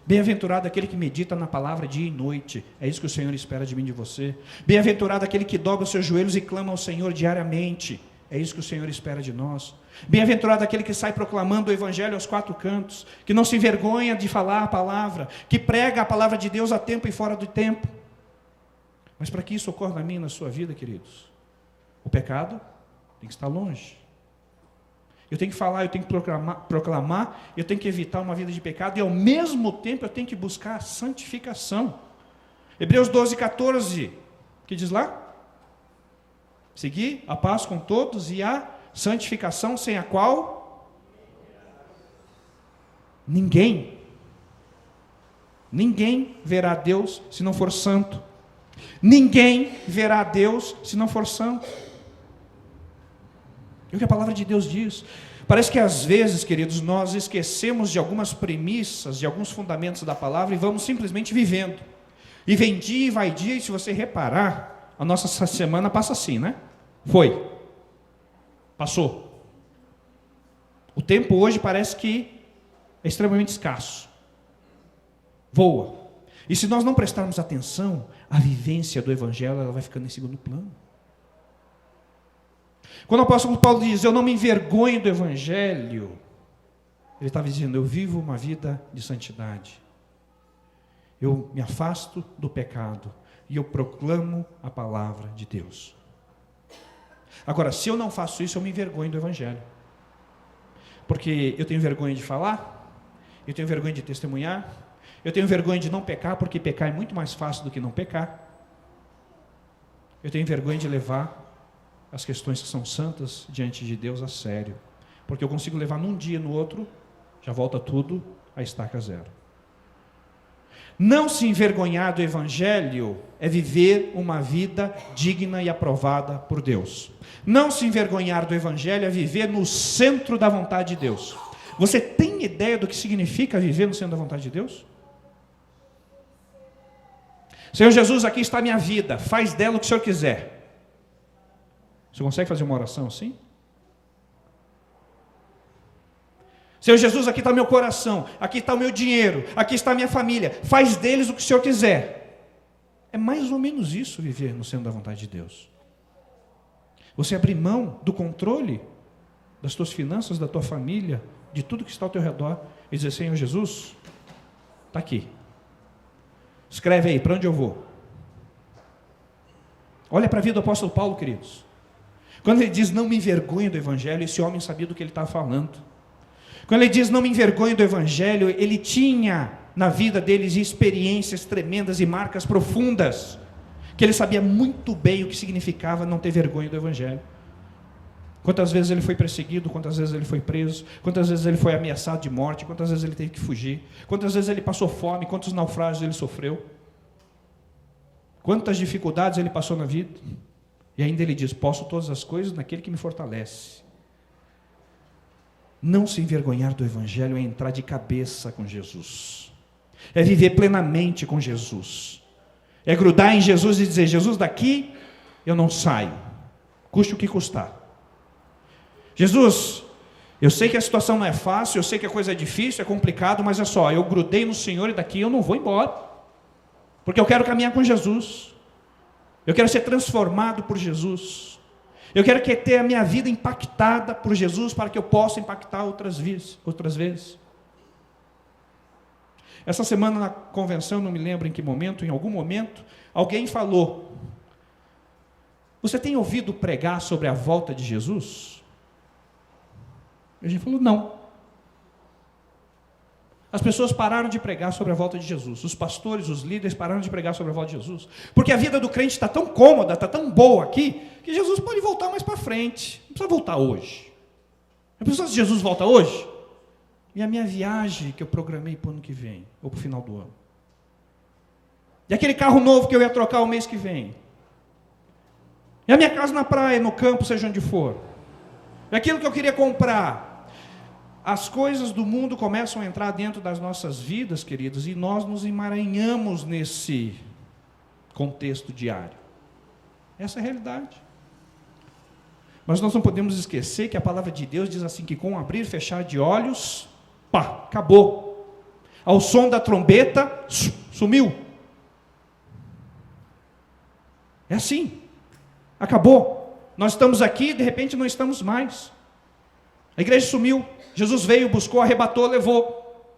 Bem-aventurado aquele que medita na palavra dia e noite. É isso que o Senhor espera de mim e de você. Bem-aventurado aquele que dobra os seus joelhos e clama ao Senhor diariamente. É isso que o Senhor espera de nós. Bem-aventurado aquele que sai proclamando o Evangelho aos quatro cantos, que não se envergonha de falar a palavra, que prega a palavra de Deus a tempo e fora do tempo. Mas para que isso ocorra na minha e na sua vida, queridos, o pecado tem que estar longe. Eu tenho que falar, eu tenho que proclamar, eu tenho que evitar uma vida de pecado e ao mesmo tempo eu tenho que buscar a santificação. Hebreus 12, 14, que diz lá? Seguir a paz com todos e a santificação, sem a qual ninguém verá a Deus se não for santo. Ninguém verá a Deus se não for santo. É o que a palavra de Deus diz. Parece que às vezes, queridos, nós esquecemos de algumas premissas, de alguns fundamentos da palavra e vamos simplesmente vivendo. E vem dia e vai dia, e se você reparar, a nossa semana passa assim, né? Foi. Passou. O tempo hoje parece que é extremamente escasso. Voa. E se nós não prestarmos atenção, a vivência do Evangelho ela vai ficando em segundo plano. Quando o apóstolo Paulo diz, eu não me envergonho do Evangelho, ele estava dizendo, eu vivo uma vida de santidade. Eu me afasto do pecado e eu proclamo a palavra de Deus. Agora, se eu não faço isso, eu me envergonho do Evangelho. Porque eu tenho vergonha de falar, eu tenho vergonha de testemunhar, eu tenho vergonha de não pecar, porque pecar é muito mais fácil do que não pecar. Eu tenho vergonha de levar as questões que são santas diante de Deus a sério. Porque eu consigo levar num dia, no outro, já volta tudo a estaca zero. Não se envergonhar do Evangelho é viver uma vida digna e aprovada por Deus. Não se envergonhar do Evangelho é viver no centro da vontade de Deus. Você tem ideia do que significa viver no centro da vontade de Deus? Senhor Jesus, aqui está a minha vida, faz dela o que o Senhor quiser. Você consegue fazer uma oração assim? Senhor Jesus, aqui está o meu coração, aqui está o meu dinheiro, aqui está a minha família, faz deles o que o Senhor quiser. É mais ou menos isso viver no centro da vontade de Deus. Você abrir mão do controle das tuas finanças, da tua família, de tudo que está ao teu redor, e dizer, Senhor Jesus, está aqui. Escreve aí, para onde eu vou? Olha para a vida do apóstolo Paulo, queridos. Quando ele diz, não me envergonho do Evangelho, esse homem sabia do que ele estava falando. Quando ele diz não me envergonho do Evangelho, ele tinha na vida deles experiências tremendas e marcas profundas, que ele sabia muito bem o que significava não ter vergonha do Evangelho. Quantas vezes ele foi perseguido, quantas vezes ele foi preso, quantas vezes ele foi ameaçado de morte, quantas vezes ele teve que fugir, quantas vezes ele passou fome, quantos naufrágios ele sofreu, quantas dificuldades ele passou na vida, e ainda ele diz, posso todas as coisas naquele que me fortalece. Não se envergonhar do Evangelho é entrar de cabeça com Jesus, é viver plenamente com Jesus, é grudar em Jesus e dizer, Jesus, daqui eu não saio, custe o que custar. Jesus, eu sei que a situação não é fácil, eu sei que a coisa é difícil, é complicado, mas é só, eu grudei no Senhor e daqui eu não vou embora, porque eu quero caminhar com Jesus, eu quero ser transformado por Jesus, eu quero ter a minha vida impactada por Jesus, para que eu possa impactar outras vezes. Essa semana na convenção, não me lembro em que momento, em algum momento, alguém falou, você tem ouvido pregar sobre a volta de Jesus? A gente falou, não. As pessoas pararam de pregar sobre a volta de Jesus. Os pastores, os líderes pararam de pregar sobre a volta de Jesus. Porque a vida do crente está tão cômoda, está tão boa aqui, que Jesus pode voltar mais para frente. Não precisa voltar hoje. Não precisa se Jesus volta hoje. E a minha viagem que eu programei para o ano que vem, ou para o final do ano. E aquele carro novo que eu ia trocar o mês que vem. E a minha casa na praia, no campo, seja onde for. E aquilo que eu queria comprar. As coisas do mundo começam a entrar dentro das nossas vidas, queridos, e nós nos emaranhamos nesse contexto diário. Essa é a realidade. Mas nós não podemos esquecer que a palavra de Deus diz assim, que com abrir e fechar de olhos, pá, acabou. Ao som da trombeta, sumiu. É assim, acabou. Nós estamos aqui e de repente não estamos mais. A igreja sumiu. Jesus veio, buscou, arrebatou, levou.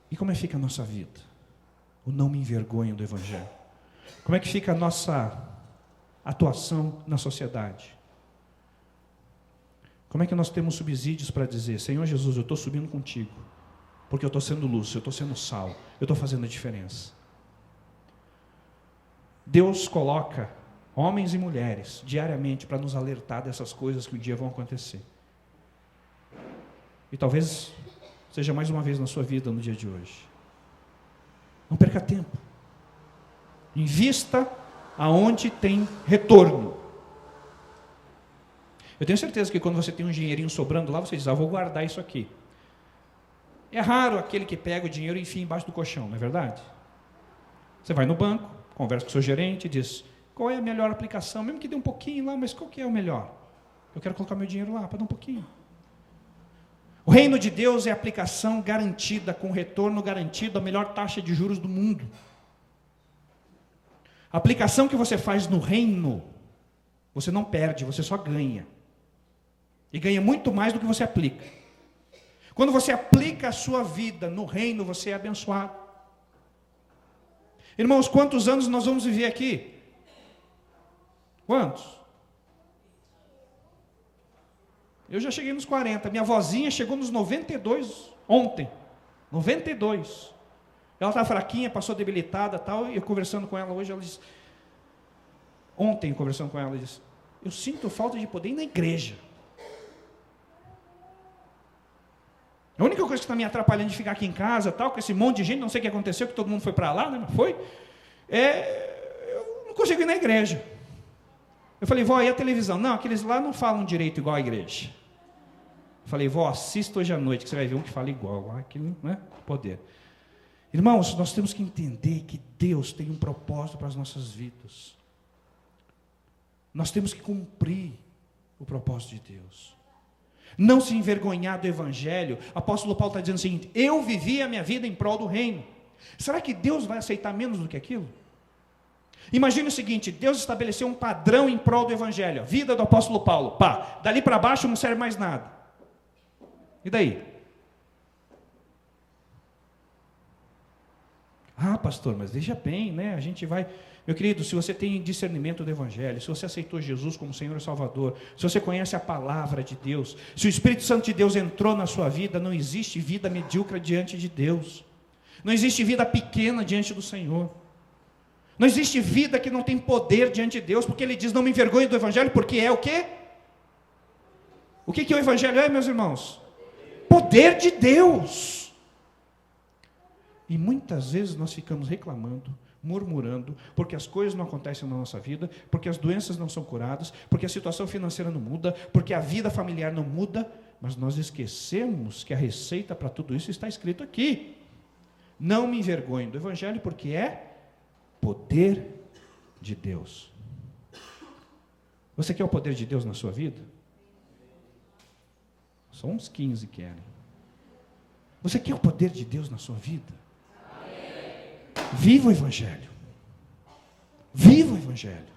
E como é que fica a nossa vida? O não me envergonho do Evangelho. Como é que fica a nossa atuação na sociedade? Como é que nós temos subsídios para dizer, Senhor Jesus, eu estou subindo contigo, porque eu estou sendo luz, eu estou sendo sal, eu estou fazendo a diferença. Deus coloca homens e mulheres, diariamente, para nos alertar dessas coisas que um dia vão acontecer. E talvez seja mais uma vez na sua vida no dia de hoje. Não perca tempo. Invista aonde tem retorno. Eu tenho certeza que quando você tem um dinheirinho sobrando lá, você diz, vou guardar isso aqui. É raro aquele que pega o dinheiro e enfia embaixo do colchão, não é verdade? Você vai no banco, conversa com o seu gerente e diz, qual é a melhor aplicação? Mesmo que dê um pouquinho lá, mas qual que é o melhor? Eu quero colocar meu dinheiro lá, para dar um pouquinho. O reino de Deus é a aplicação garantida, com retorno garantido, a melhor taxa de juros do mundo. A aplicação que você faz no reino, você não perde, você só ganha. E ganha muito mais do que você aplica. Quando você aplica a sua vida no reino, você é abençoado. Irmãos, quantos anos nós vamos viver aqui? Quantos? Eu já cheguei nos 40. Minha vozinha chegou nos 92 ontem. 92. Ela estava fraquinha, passou debilitada e tal. E eu conversando com ela hoje, ela disse... Ontem, conversando com ela, ela disse... Eu sinto falta de poder ir na igreja. A única coisa que está me atrapalhando de ficar aqui em casa, tal, com esse monte de gente, não sei o que aconteceu, que todo mundo foi para lá, né? Mas foi. Eu não consigo ir na igreja. Eu falei, vó, e a televisão? Não, aqueles lá não falam direito igual a igreja. Eu falei, vó, assista hoje à noite, que você vai ver um que fala igual. Aquilo, né? Poder. Irmãos, nós temos que entender que Deus tem um propósito para as nossas vidas. Nós temos que cumprir o propósito de Deus. Não se envergonhar do Evangelho. O apóstolo Paulo está dizendo o seguinte, eu vivi a minha vida em prol do reino. Será que Deus vai aceitar menos do que aquilo? Imagine o seguinte, Deus estabeleceu um padrão em prol do Evangelho, a vida do apóstolo Paulo, pá, dali para baixo não serve mais nada. E daí? Pastor, mas veja bem, né? A gente vai... Meu querido, se você tem discernimento do Evangelho, se você aceitou Jesus como Senhor e Salvador, se você conhece a palavra de Deus, se o Espírito Santo de Deus entrou na sua vida, não existe vida medíocre diante de Deus. Não existe vida pequena diante do Senhor. Não existe vida que não tem poder diante de Deus, porque Ele diz, não me envergonhe do Evangelho, porque é o quê? O que o Evangelho é, meus irmãos? Poder de Deus. E muitas vezes nós ficamos reclamando, murmurando, porque as coisas não acontecem na nossa vida, porque as doenças não são curadas, porque a situação financeira não muda, porque a vida familiar não muda, mas nós esquecemos que a receita para tudo isso está escrito aqui. Não me envergonhe do Evangelho, porque é poder de Deus. Você quer o poder de Deus na sua vida? Só uns 15 querem. Você quer o poder de Deus na sua vida? Viva o Evangelho. Viva o Evangelho.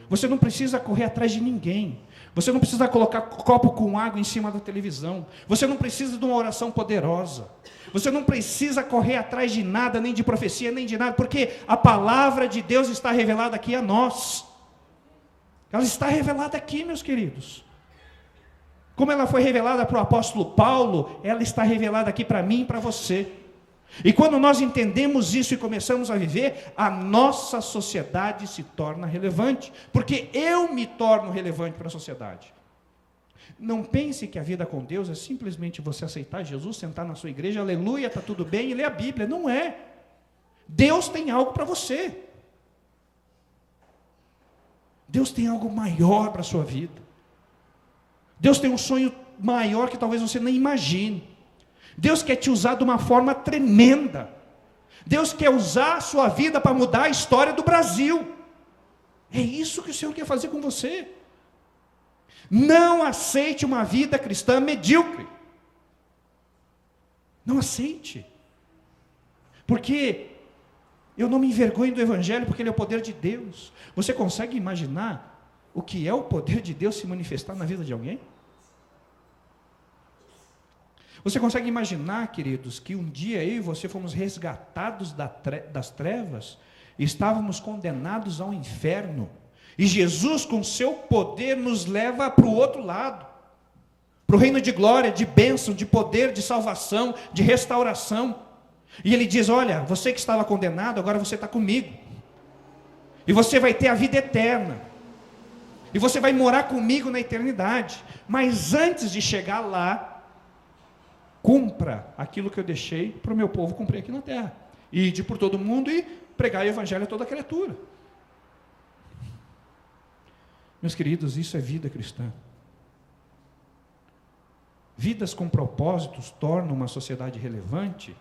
Você não precisa correr atrás de ninguém. Você não precisa colocar copo com água em cima da televisão. Você não precisa de uma oração poderosa. Você não precisa correr atrás de nada, nem de profecia, nem de nada, porque a palavra de Deus está revelada aqui a nós. Ela está revelada aqui, meus queridos. Como ela foi revelada para o apóstolo Paulo, ela está revelada aqui para mim e para você. E quando nós entendemos isso e começamos a viver, a nossa sociedade se torna relevante, porque eu me torno relevante para a sociedade. Não pense que a vida com Deus é simplesmente você aceitar Jesus, sentar na sua igreja, aleluia, está tudo bem, e ler a Bíblia. Não é. Deus tem algo para você. Deus tem algo maior para a sua vida. Deus tem um sonho maior que talvez você nem imagine. Deus quer te usar de uma forma tremenda. Deus quer usar a sua vida para mudar a história do Brasil. É isso que o Senhor quer fazer com você. Não aceite uma vida cristã medíocre. Não aceite. Porque eu não me envergonho do Evangelho, porque ele é o poder de Deus. Você consegue imaginar o que é o poder de Deus se manifestar na vida de alguém? Você consegue imaginar, queridos, que um dia eu e você fomos resgatados das trevas, e estávamos condenados ao inferno, e Jesus com seu poder nos leva para o outro lado, para o reino de glória, de bênção, de poder, de salvação, de restauração. E ele diz, olha, você que estava condenado, agora você está comigo, e você vai ter a vida eterna, e você vai morar comigo na eternidade. Mas antes de chegar lá, cumpra aquilo que eu deixei para o meu povo cumprir aqui na terra. Ide por todo mundo e pregai o Evangelho a toda criatura. Meus queridos, isso é vida cristã. Vidas com propósitos tornam uma sociedade relevante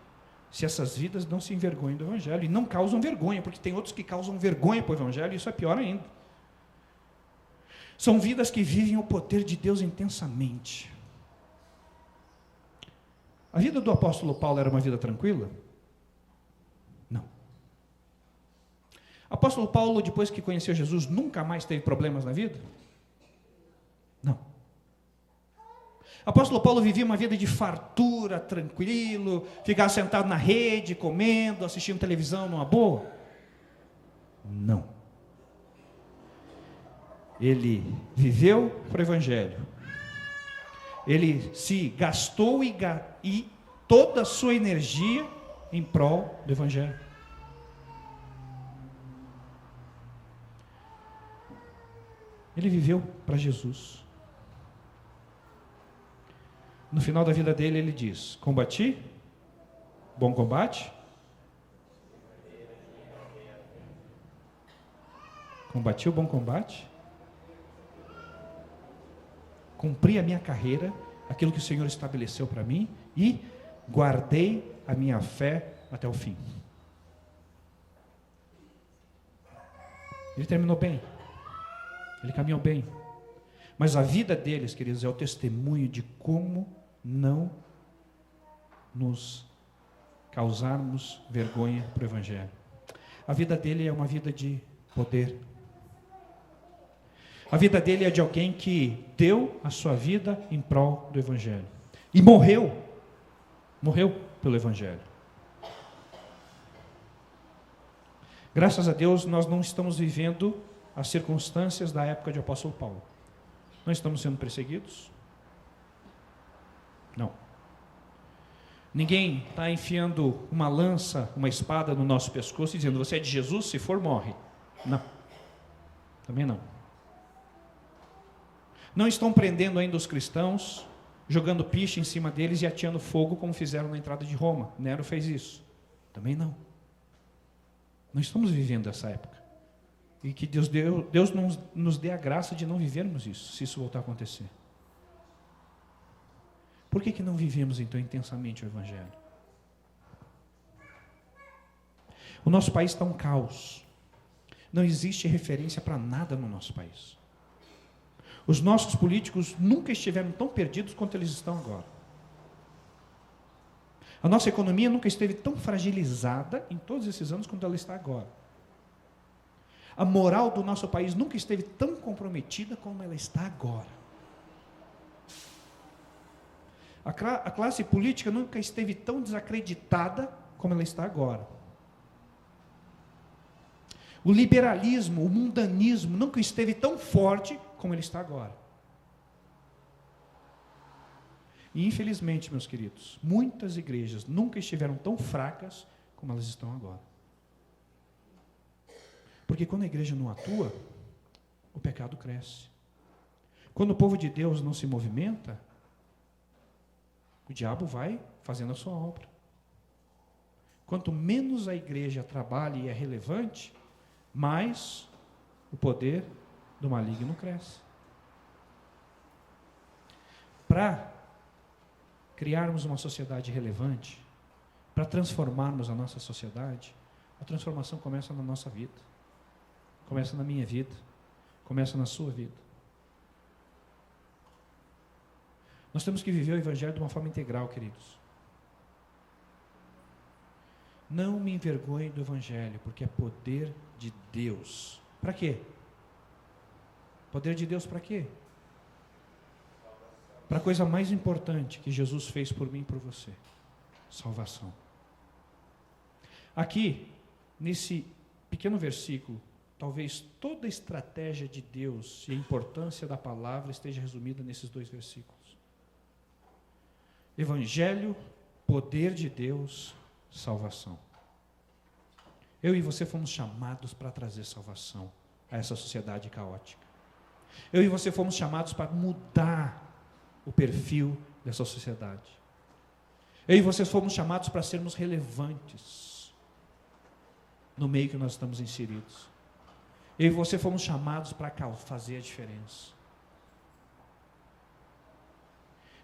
se essas vidas não se envergonham do Evangelho. E não causam vergonha, porque tem outros que causam vergonha para o Evangelho, e isso é pior ainda. São vidas que vivem o poder de Deus intensamente. A vida do apóstolo Paulo era uma vida tranquila? Não. O apóstolo Paulo, depois que conheceu Jesus, nunca mais teve problemas na vida? Não. O apóstolo Paulo vivia uma vida de fartura, tranquilo, ficava sentado na rede, comendo, assistindo televisão numa boa? Não. Ele viveu para o Evangelho. Ele se gastou e toda a sua energia em prol do Evangelho. Ele viveu para Jesus. No final da vida dele, ele diz: combati, bom combate. Combati o bom combate. Cumpri a minha carreira, aquilo que o Senhor estabeleceu para mim, e guardei a minha fé até o fim. Ele terminou bem, ele caminhou bem, mas a vida deles, queridos, é o testemunho de como não nos causarmos vergonha para o Evangelho. A vida dele é uma vida de poder. A vida dele é de alguém que deu a sua vida em prol do Evangelho. E morreu pelo Evangelho. Graças a Deus, nós não estamos vivendo as circunstâncias da época de apóstolo Paulo. Não estamos sendo perseguidos? Não. Ninguém está enfiando uma lança, uma espada no nosso pescoço e dizendo, você é de Jesus, se for, morre. Não. Também não. Não estão prendendo ainda os cristãos, jogando piche em cima deles e ateando fogo, como fizeram na entrada de Roma. Nero fez isso. Também não. Não estamos vivendo essa época. E que Deus nos dê a graça de não vivermos isso, se isso voltar a acontecer. Por que não vivemos então intensamente o Evangelho? O nosso país está um caos. Não existe referência para nada no nosso país. Os nossos políticos nunca estiveram tão perdidos quanto eles estão agora. A nossa economia nunca esteve tão fragilizada em todos esses anos quanto ela está agora. A moral do nosso país nunca esteve tão comprometida como ela está agora. A classe política nunca esteve tão desacreditada como ela está agora. O liberalismo, o mundanismo nunca esteve tão forte como ele está agora. E infelizmente, meus queridos, muitas igrejas nunca estiveram tão fracas como elas estão agora. Porque quando a igreja não atua, o pecado cresce. Quando o povo de Deus não se movimenta, o diabo vai fazendo a sua obra. Quanto menos a igreja trabalha e é relevante, mais o poder do maligno cresce. Para criarmos uma sociedade relevante, para transformarmos a nossa sociedade, a transformação começa na nossa vida, começa na minha vida, começa na sua vida. Nós temos que viver o Evangelho de uma forma integral, queridos. Não me envergonhe do Evangelho, porque é poder de Deus. Para quê? Poder de Deus para quê? Para a coisa mais importante que Jesus fez por mim e por você: salvação. Aqui, nesse pequeno versículo, talvez toda a estratégia de Deus e a importância da palavra esteja resumida nesses 2 versículos. Evangelho, poder de Deus, salvação. Eu e você fomos chamados para trazer salvação a essa sociedade caótica. Eu e você fomos chamados para mudar o perfil dessa sociedade. Eu e você fomos chamados para sermos relevantes no meio que nós estamos inseridos. Eu e você fomos chamados para fazer a diferença.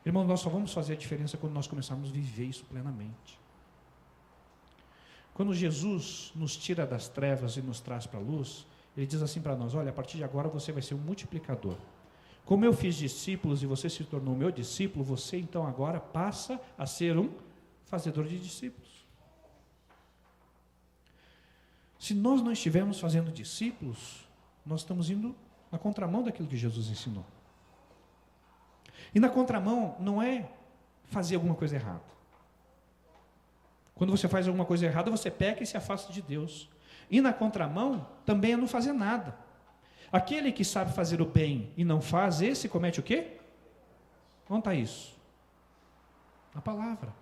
Irmão, nós só vamos fazer a diferença quando nós começarmos a viver isso plenamente. Quando Jesus nos tira das trevas e nos traz para a luz, Ele diz assim para nós: olha, a partir de agora você vai ser um multiplicador. Como eu fiz discípulos e você se tornou meu discípulo, você então agora passa a ser um fazedor de discípulos. Se nós não estivermos fazendo discípulos, nós estamos indo na contramão daquilo que Jesus ensinou. E na contramão não é fazer alguma coisa errada. Quando você faz alguma coisa errada, você peca e se afasta de Deus. E na contramão também é não fazer nada. Aquele que sabe fazer o bem e não faz, esse comete o quê? Onde está isso? Na palavra.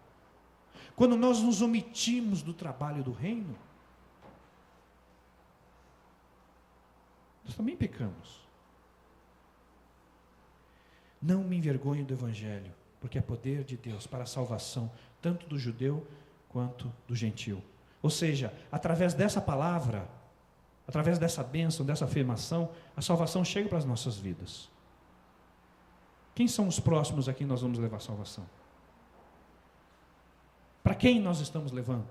Quando nós nos omitimos do trabalho do reino, nós também pecamos. Não me envergonhe do Evangelho, porque é poder de Deus para a salvação, tanto do judeu quanto do gentio. Ou seja, através dessa palavra, através dessa bênção, dessa afirmação, a salvação chega para as nossas vidas. Quem são os próximos a quem nós vamos levar a salvação? Para quem nós estamos levando?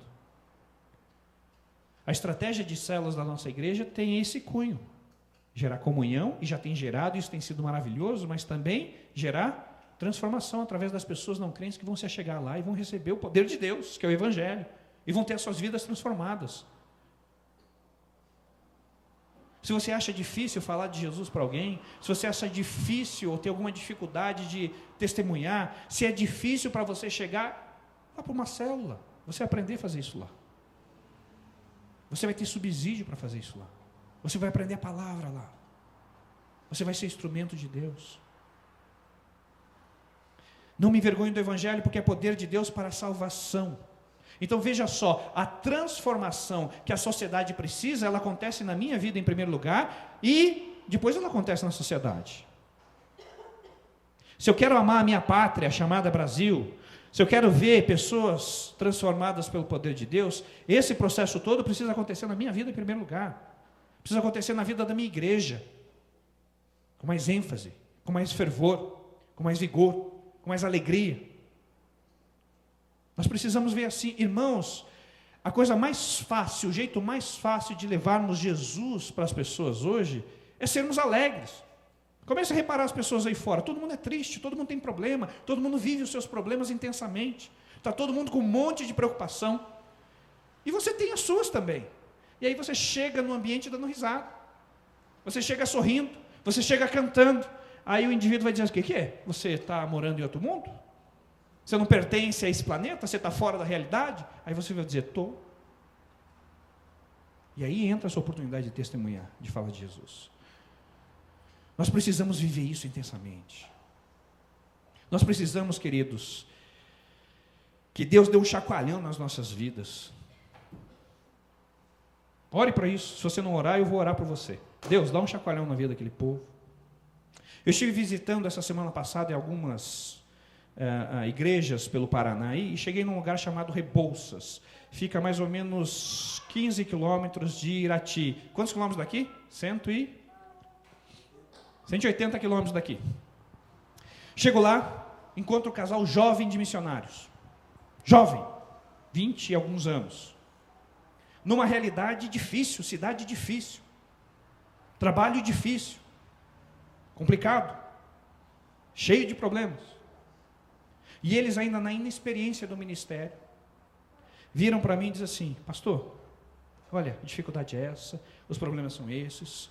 A estratégia de células da nossa igreja tem esse cunho: gerar comunhão, e já tem gerado, isso tem sido maravilhoso, mas também gerar transformação através das pessoas não crentes que vão se achegar lá e vão receber o poder de Deus, que é o Evangelho, e vão ter as suas vidas transformadas. Se você acha difícil falar de Jesus para alguém, se você acha difícil ou tem alguma dificuldade de testemunhar, se é difícil para você chegar, vá para uma célula, você aprender a fazer isso lá. Você vai ter subsídio para fazer isso lá. Você vai aprender a palavra lá. Você vai ser instrumento de Deus. Não me envergonhe do Evangelho, porque é poder de Deus para a salvação. Então veja só, a transformação que a sociedade precisa, ela acontece na minha vida em primeiro lugar, e depois ela acontece na sociedade. Se eu quero amar a minha pátria, chamada Brasil, se eu quero ver pessoas transformadas pelo poder de Deus, esse processo todo precisa acontecer na minha vida em primeiro lugar. Precisa acontecer na vida da minha igreja, com mais ênfase, com mais fervor, com mais vigor, com mais alegria. Nós precisamos ver assim, irmãos, a coisa mais fácil, o jeito mais fácil de levarmos Jesus para as pessoas hoje é sermos alegres. Comece a reparar as pessoas aí fora, todo mundo é triste, todo mundo tem problema, todo mundo vive os seus problemas intensamente, está todo mundo com um monte de preocupação, e você tem as suas também. E aí você chega no ambiente dando risada, você chega sorrindo, você chega cantando, aí o indivíduo vai dizer, o que é? Você está morando em outro mundo? Você não pertence a esse planeta? Você está fora da realidade? Aí você vai dizer, estou. E aí entra a sua oportunidade de testemunhar, de falar de Jesus. Nós precisamos viver isso intensamente. Nós precisamos, queridos, que Deus dê um chacoalhão nas nossas vidas. Ore para isso. Se você não orar, eu vou orar por você. Deus, dá um chacoalhão na vida daquele povo. Eu estive visitando essa semana passada em algumas igrejas pelo Paraná e cheguei num lugar chamado Rebouças. Fica a mais ou menos 15 quilômetros de Irati. Quantos quilômetros daqui? 180 quilômetros daqui. Chego lá, encontro um casal jovem de missionários. Jovem, 20 e alguns anos. Numa realidade difícil, cidade difícil. Trabalho difícil. Complicado. Cheio de problemas. E eles ainda na inexperiência do ministério, viram para mim e dizem assim, pastor, olha, a dificuldade é essa, os problemas são esses,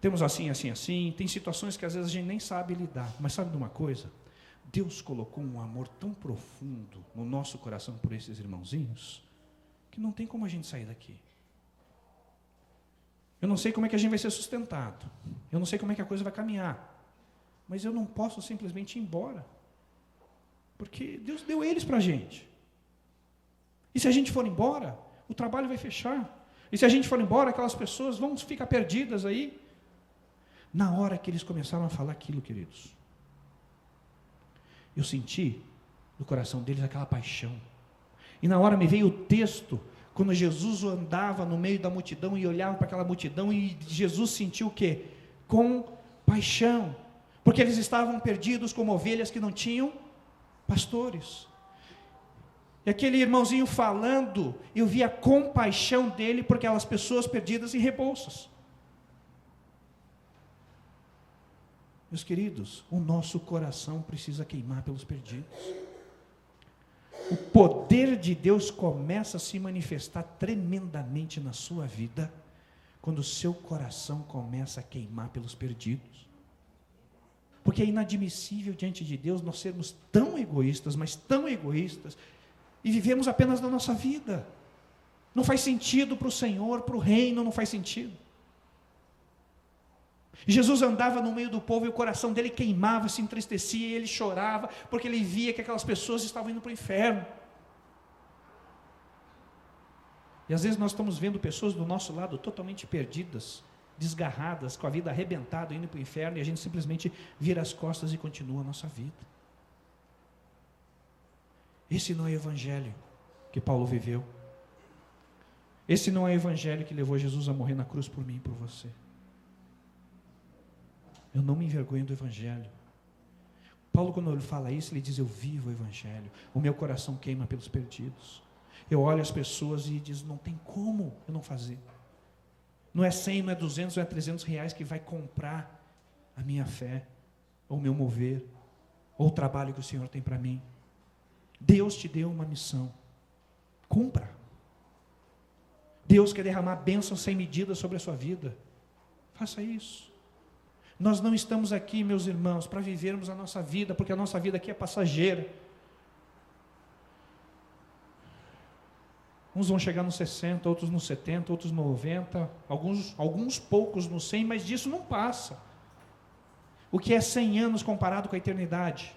temos assim, assim, assim, tem situações que às vezes a gente nem sabe lidar, mas sabe de uma coisa? Deus colocou um amor tão profundo no nosso coração por esses irmãozinhos, que não tem como a gente sair daqui. Eu não sei como é que a gente vai ser sustentado, eu não sei como é que a coisa vai caminhar, mas eu não posso simplesmente ir embora, porque Deus deu eles para a gente. E se a gente for embora, o trabalho vai fechar. E se a gente for embora, aquelas pessoas vão ficar perdidas aí. Na hora que eles começaram a falar aquilo, queridos, eu senti no coração deles aquela paixão. E na hora me veio o texto, quando Jesus andava no meio da multidão e olhava para aquela multidão, e Jesus sentiu o quê? Compaixão. Porque eles estavam perdidos como ovelhas que não tinham pastores. E aquele irmãozinho falando, eu vi a compaixão dele por aquelas pessoas perdidas em Rebouças. Meus queridos, o nosso coração precisa queimar pelos perdidos. O poder de Deus começa a se manifestar tremendamente na sua vida, quando o seu coração começa a queimar pelos perdidos. Porque é inadmissível diante de Deus nós sermos tão egoístas, mas tão egoístas, e vivemos apenas da nossa vida. Não faz sentido para o Senhor, para o reino, não faz sentido. Jesus andava no meio do povo e o coração dele queimava, se entristecia, e ele chorava, porque ele via que aquelas pessoas estavam indo para o inferno. E às vezes nós estamos vendo pessoas do nosso lado totalmente perdidas, desgarradas, com a vida arrebentada, indo para o inferno, e a gente simplesmente vira as costas e continua a nossa vida. Esse não é o evangelho que Paulo viveu. Esse não é o evangelho que levou Jesus a morrer na cruz por mim e por você. Eu não me envergonho do evangelho. Paulo, quando ele fala isso, ele diz, eu vivo o evangelho. O meu coração queima pelos perdidos. Eu olho as pessoas e diz, não tem como eu não fazer. Não é 100, não é 200, não é 300 reais que vai comprar a minha fé, ou o meu mover, ou o trabalho que o Senhor tem para mim. Deus te deu uma missão. Cumpra. Deus quer derramar bênçãos sem medida sobre a sua vida. Faça isso. Nós não estamos aqui, meus irmãos, para vivermos a nossa vida, porque a nossa vida aqui é passageira. Uns vão chegar nos 60, outros nos 70, outros nos 90, alguns poucos nos 100, mas disso não passa. O que é 100 anos comparado com a eternidade?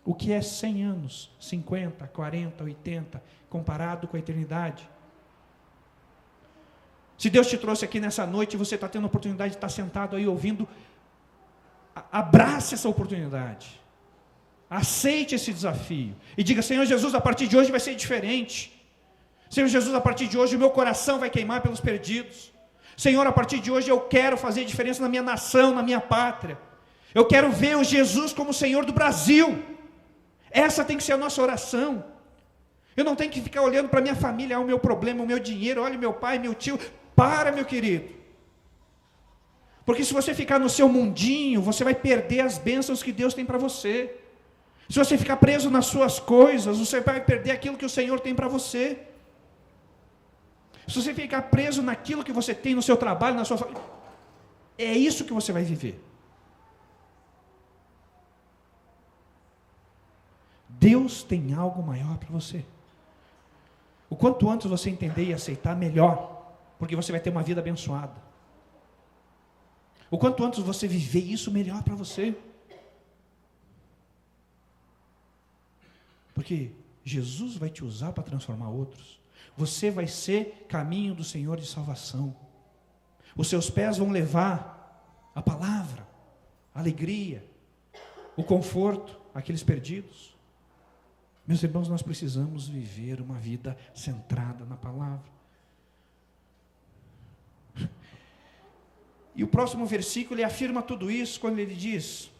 O que é 100 anos, 50, 40, 80, comparado com a eternidade? Se Deus te trouxe aqui nessa noite e você está tendo a oportunidade de estar sentado aí ouvindo, abrace essa oportunidade. Aceite esse desafio. E diga: Senhor Jesus, a partir de hoje vai ser diferente. Senhor Jesus, a partir de hoje o meu coração vai queimar pelos perdidos. Senhor, a partir de hoje eu quero fazer diferença na minha nação, na minha pátria. Eu quero ver o Jesus como Senhor do Brasil. Essa tem que ser a nossa oração. Eu não tenho que ficar olhando para a minha família, o meu problema, o meu dinheiro, olha meu pai, meu tio. Para, meu querido. Porque se você ficar no seu mundinho, você vai perder as bênçãos que Deus tem para você. Se você ficar preso nas suas coisas, você vai perder aquilo que o Senhor tem para você. Se você ficar preso naquilo que você tem no seu trabalho, na sua família, é isso que você vai viver. Deus tem algo maior para você. O quanto antes você entender e aceitar, melhor, porque você vai ter uma vida abençoada. O quanto antes você viver isso, melhor para você. Porque Jesus vai te usar para transformar outros. Você vai ser caminho do Senhor de salvação. Os seus pés vão levar a palavra, a alegria, o conforto àqueles perdidos. Meus irmãos, nós precisamos viver uma vida centrada na palavra. E o próximo versículo, ele afirma tudo isso quando ele diz: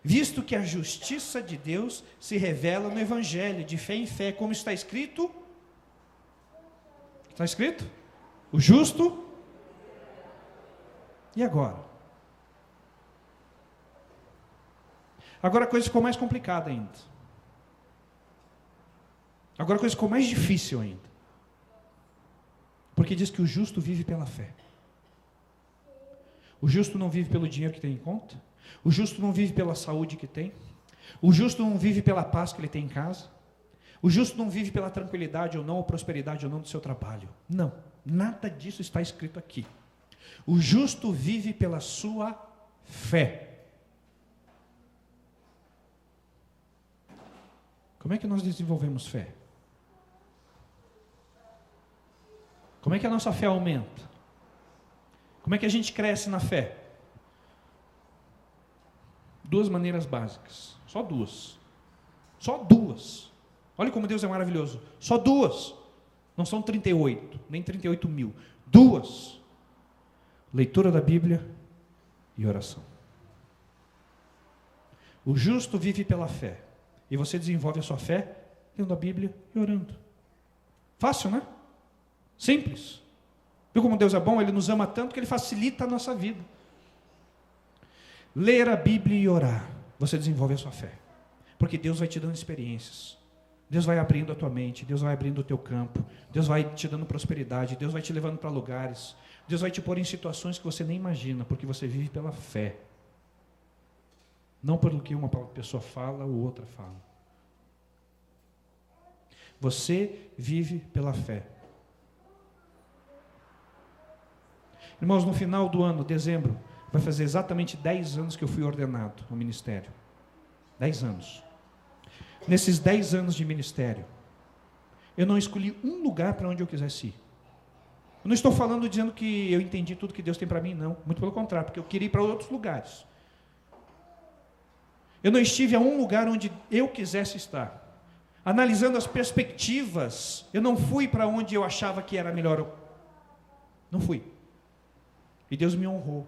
visto que a justiça de Deus se revela no Evangelho, de fé em fé, como está escrito. Está escrito? O justo. E agora? Agora a coisa ficou mais complicada ainda. Agora a coisa ficou mais difícil ainda. Porque diz que o justo vive pela fé. O justo não vive pelo dinheiro que tem em conta. O justo não vive pela saúde que tem. O justo não vive pela paz que ele tem em casa. O justo não vive pela tranquilidade ou não, ou prosperidade ou não do seu trabalho. Não, nada disso está escrito aqui. O justo vive pela sua fé. Como é que nós desenvolvemos fé? Como é que a nossa fé aumenta? Como é que a gente cresce na fé? Duas maneiras básicas. Só duas. Só duas. Olha como Deus é maravilhoso. Só duas. Não são 38, nem 38 mil. Duas. Leitura da Bíblia e oração. O justo vive pela fé. E você desenvolve a sua fé lendo a Bíblia e orando. Fácil, né? Simples. Viu como Deus é bom? Ele nos ama tanto que Ele facilita a nossa vida. Ler a Bíblia e orar, você desenvolve a sua fé. Porque Deus vai te dando experiências. Deus vai abrindo a tua mente, Deus vai abrindo o teu campo, Deus vai te dando prosperidade, Deus vai te levando para lugares, Deus vai te pôr em situações que você nem imagina, porque você vive pela fé. Não pelo que uma pessoa fala ou outra fala. Você vive pela fé. Irmãos, no final do ano, dezembro, vai fazer exatamente 10 anos que eu fui ordenado ao ministério. 10 anos. Nesses 10 anos de ministério, eu não escolhi um lugar para onde eu quisesse ir. Eu não estou falando dizendo que eu entendi tudo que Deus tem para mim, não. Muito pelo contrário, porque eu queria ir para outros lugares. Eu não estive a um lugar onde eu quisesse estar. Analisando as perspectivas, eu não fui para onde eu achava que era melhor. Não fui. E Deus me honrou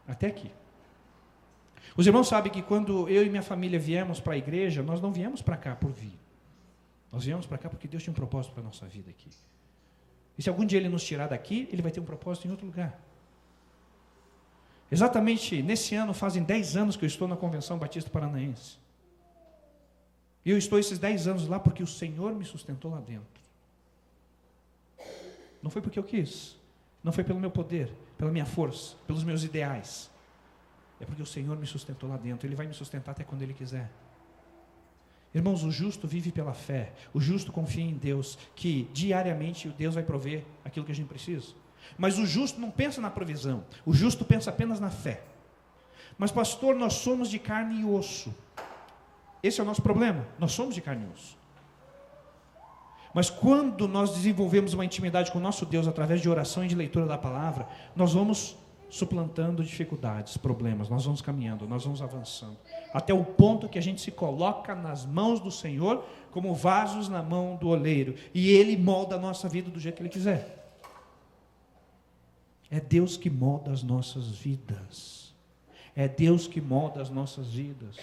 até aqui. Os irmãos sabem que quando eu e minha família viemos para a igreja, nós não viemos para cá por vir. Nós viemos para cá porque Deus tinha um propósito para a nossa vida aqui. E se algum dia Ele nos tirar daqui, Ele vai ter um propósito em outro lugar. Exatamente nesse ano, fazem 10 anos que eu estou na Convenção Batista Paranaense. E eu estou esses 10 anos lá porque o Senhor me sustentou lá dentro. Não foi porque eu quis. Não foi pelo meu poder, pela minha força, pelos meus ideais. É porque o Senhor me sustentou lá dentro. Ele vai me sustentar até quando Ele quiser. Irmãos, o justo vive pela fé. O justo confia em Deus, que diariamente Deus vai prover aquilo que a gente precisa. Mas o justo não pensa na provisão. O justo pensa apenas na fé. Mas, pastor, nós somos de carne e osso. Esse é o nosso problema. Nós somos de carne e osso. Mas quando nós desenvolvemos uma intimidade com o nosso Deus através de oração e de leitura da palavra, nós vamos suplantando dificuldades, problemas, nós vamos caminhando, nós vamos avançando, até o ponto que a gente se coloca nas mãos do Senhor como vasos na mão do oleiro, e Ele molda a nossa vida do jeito que Ele quiser. É Deus que molda as nossas vidas. É Deus que molda as nossas vidas.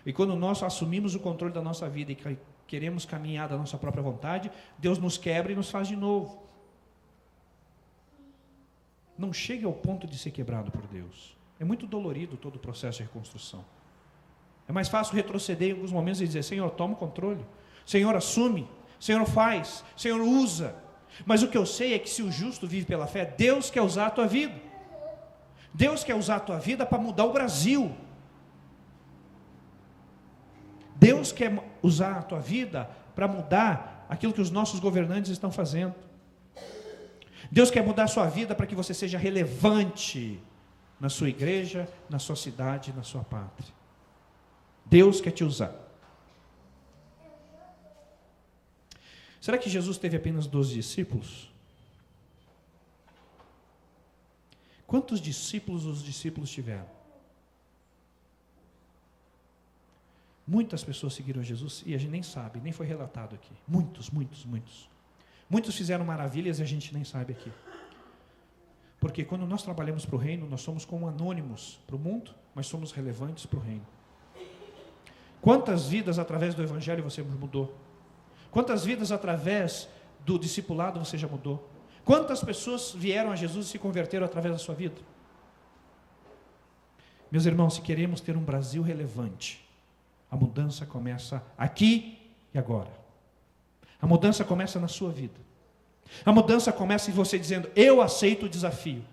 E quando nós assumimos o controle da nossa vida e queremos caminhar da nossa própria vontade, Deus nos quebra e nos faz de novo. Não chegue ao ponto de ser quebrado por Deus. É muito dolorido todo o processo de reconstrução. É mais fácil retroceder em alguns momentos e dizer: Senhor, toma o controle. Senhor, assume. Senhor, faz. Senhor, usa. Mas o que eu sei é que se o justo vive pela fé, Deus quer usar a tua vida. Deus quer usar a tua vida para mudar o Brasil. Deus quer usar a tua vida para mudar aquilo que os nossos governantes estão fazendo. Deus quer mudar a sua vida para que você seja relevante na sua igreja, na sua cidade, na sua pátria. Deus quer te usar. Será que Jesus teve apenas 12 discípulos? Quantos discípulos os discípulos tiveram? Muitas pessoas seguiram Jesus e a gente nem sabe, nem foi relatado aqui. Muitos. Muitos fizeram maravilhas e a gente nem sabe aqui. Porque quando nós trabalhamos para o reino, nós somos como anônimos para o mundo, mas somos relevantes para o reino. Quantas vidas através do Evangelho você mudou? Quantas vidas através do discipulado você já mudou? Quantas pessoas vieram a Jesus e se converteram através da sua vida? Meus irmãos, se queremos ter um Brasil relevante, a mudança começa aqui e agora. A mudança começa na sua vida. A mudança começa em você dizendo: eu aceito o desafio.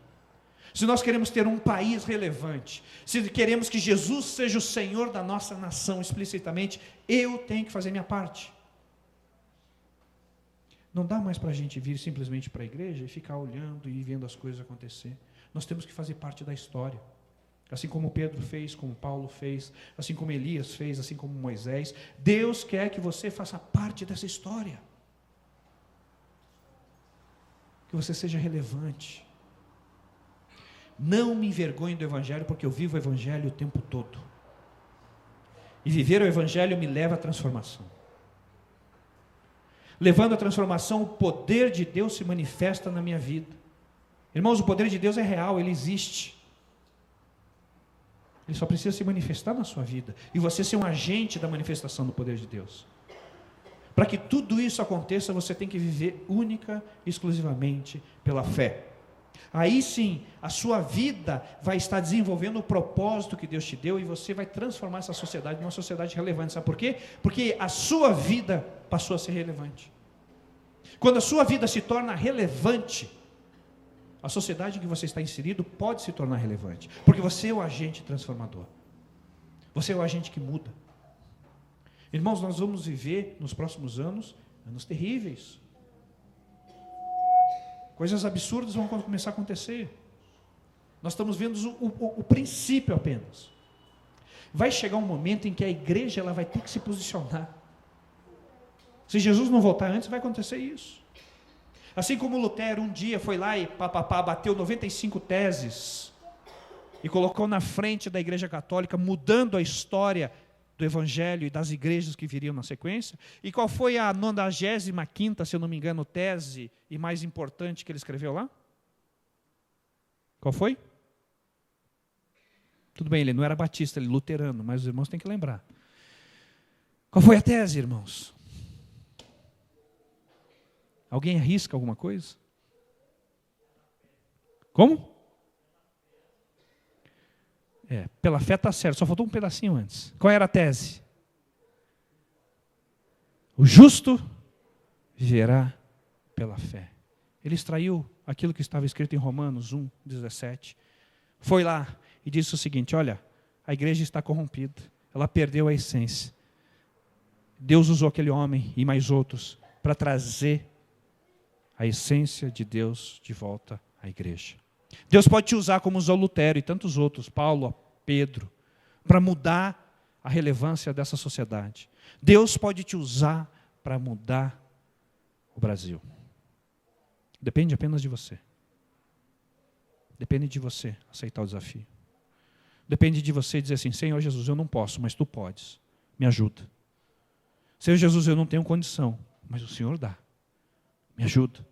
Se nós queremos ter um país relevante, se queremos que Jesus seja o Senhor da nossa nação explicitamente, eu tenho que fazer minha parte. Não dá mais para a gente vir simplesmente para a igreja e ficar olhando e vendo as coisas acontecer. Nós temos que fazer parte da história. Assim como Pedro fez, como Paulo fez, assim como Elias fez, assim como Moisés. Deus quer que você faça parte dessa história. Que você seja relevante. Não me envergonhe do Evangelho, porque eu vivo o Evangelho o tempo todo. E viver o Evangelho me leva à transformação. Levando à transformação, o poder de Deus se manifesta na minha vida. Irmãos, o poder de Deus é real, ele existe. Ele só precisa se manifestar na sua vida. E você ser um agente da manifestação do poder de Deus. Para que tudo isso aconteça, você tem que viver única e exclusivamente pela fé. Aí sim, a sua vida vai estar desenvolvendo o propósito que Deus te deu e você vai transformar essa sociedade numa sociedade relevante. Sabe por quê? Porque a sua vida passou a ser relevante. Quando a sua vida se torna relevante, a sociedade em que você está inserido pode se tornar relevante, porque você é o agente transformador. Você é o agente que muda. Irmãos, nós vamos viver nos próximos anos terríveis. Coisas absurdas vão começar a acontecer. Nós estamos vendo o princípio apenas. Vai chegar um momento em que a igreja ela vai ter que se posicionar. Se Jesus não voltar antes, vai acontecer isso. Assim como Lutero um dia foi lá e bateu 95 teses e colocou na frente da Igreja Católica, mudando a história do Evangelho e das igrejas que viriam na sequência. E qual foi a 95ª, se eu não me engano, tese e mais importante que ele escreveu lá? Qual foi? Tudo bem, ele não era batista, ele luterano, mas os irmãos têm que lembrar. Qual foi a tese, irmãos? Alguém arrisca alguma coisa? Como? Pela fé está certo, só faltou um pedacinho antes. Qual era a tese? O justo viverá pela fé. Ele extraiu aquilo que estava escrito em Romanos 1:17. Foi lá e disse o seguinte: olha, a igreja está corrompida, ela perdeu a essência. Deus usou aquele homem e mais outros para trazer a essência de Deus de volta à igreja. Deus pode te usar como usou Lutero e tantos outros, Paulo, Pedro, para mudar a relevância dessa sociedade. Deus pode te usar para mudar o Brasil. Depende apenas de você. Depende de você aceitar o desafio. Depende de você dizer assim: Senhor Jesus, eu não posso, mas Tu podes. Me ajuda. Senhor Jesus, eu não tenho condição, mas o Senhor dá. Me ajuda.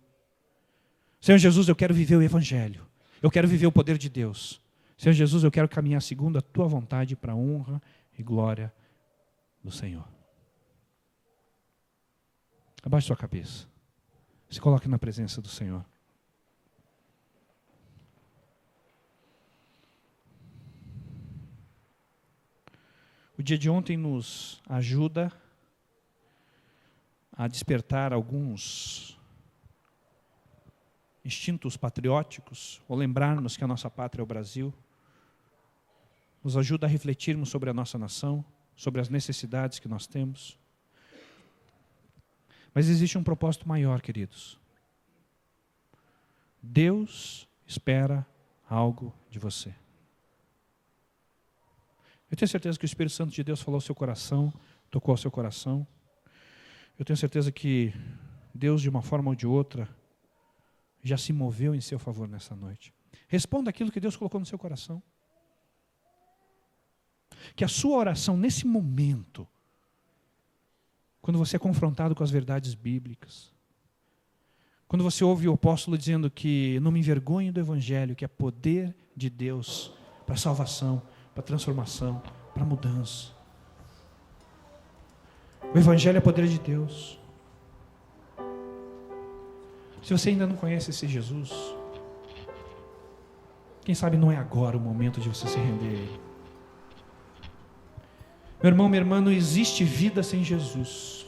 Senhor Jesus, eu quero viver o Evangelho. Eu quero viver o poder de Deus. Senhor Jesus, eu quero caminhar segundo a Tua vontade para a honra e glória do Senhor. Abaixe sua cabeça. Se coloque na presença do Senhor. O dia de ontem nos ajuda a despertar alguns instintos patrióticos, ou lembrarmos que a nossa pátria é o Brasil. Nos ajuda a refletirmos sobre a nossa nação, sobre as necessidades que nós temos. Mas existe um propósito maior, queridos. Deus espera algo de você. Eu tenho certeza que o Espírito Santo de Deus falou ao seu coração, tocou ao seu coração. Eu tenho certeza que Deus, de uma forma ou de outra, já se moveu em seu favor nessa noite. Responda aquilo que Deus colocou no seu coração. Que a sua oração nesse momento, quando você é confrontado com as verdades bíblicas, quando você ouve o apóstolo dizendo que não me envergonho do Evangelho, que é poder de Deus para salvação, para transformação, para mudança. O Evangelho é poder de Deus. Se você ainda não conhece esse Jesus, quem sabe não é agora o momento de você se render a Ele. Meu irmão, minha irmã, não existe vida sem Jesus.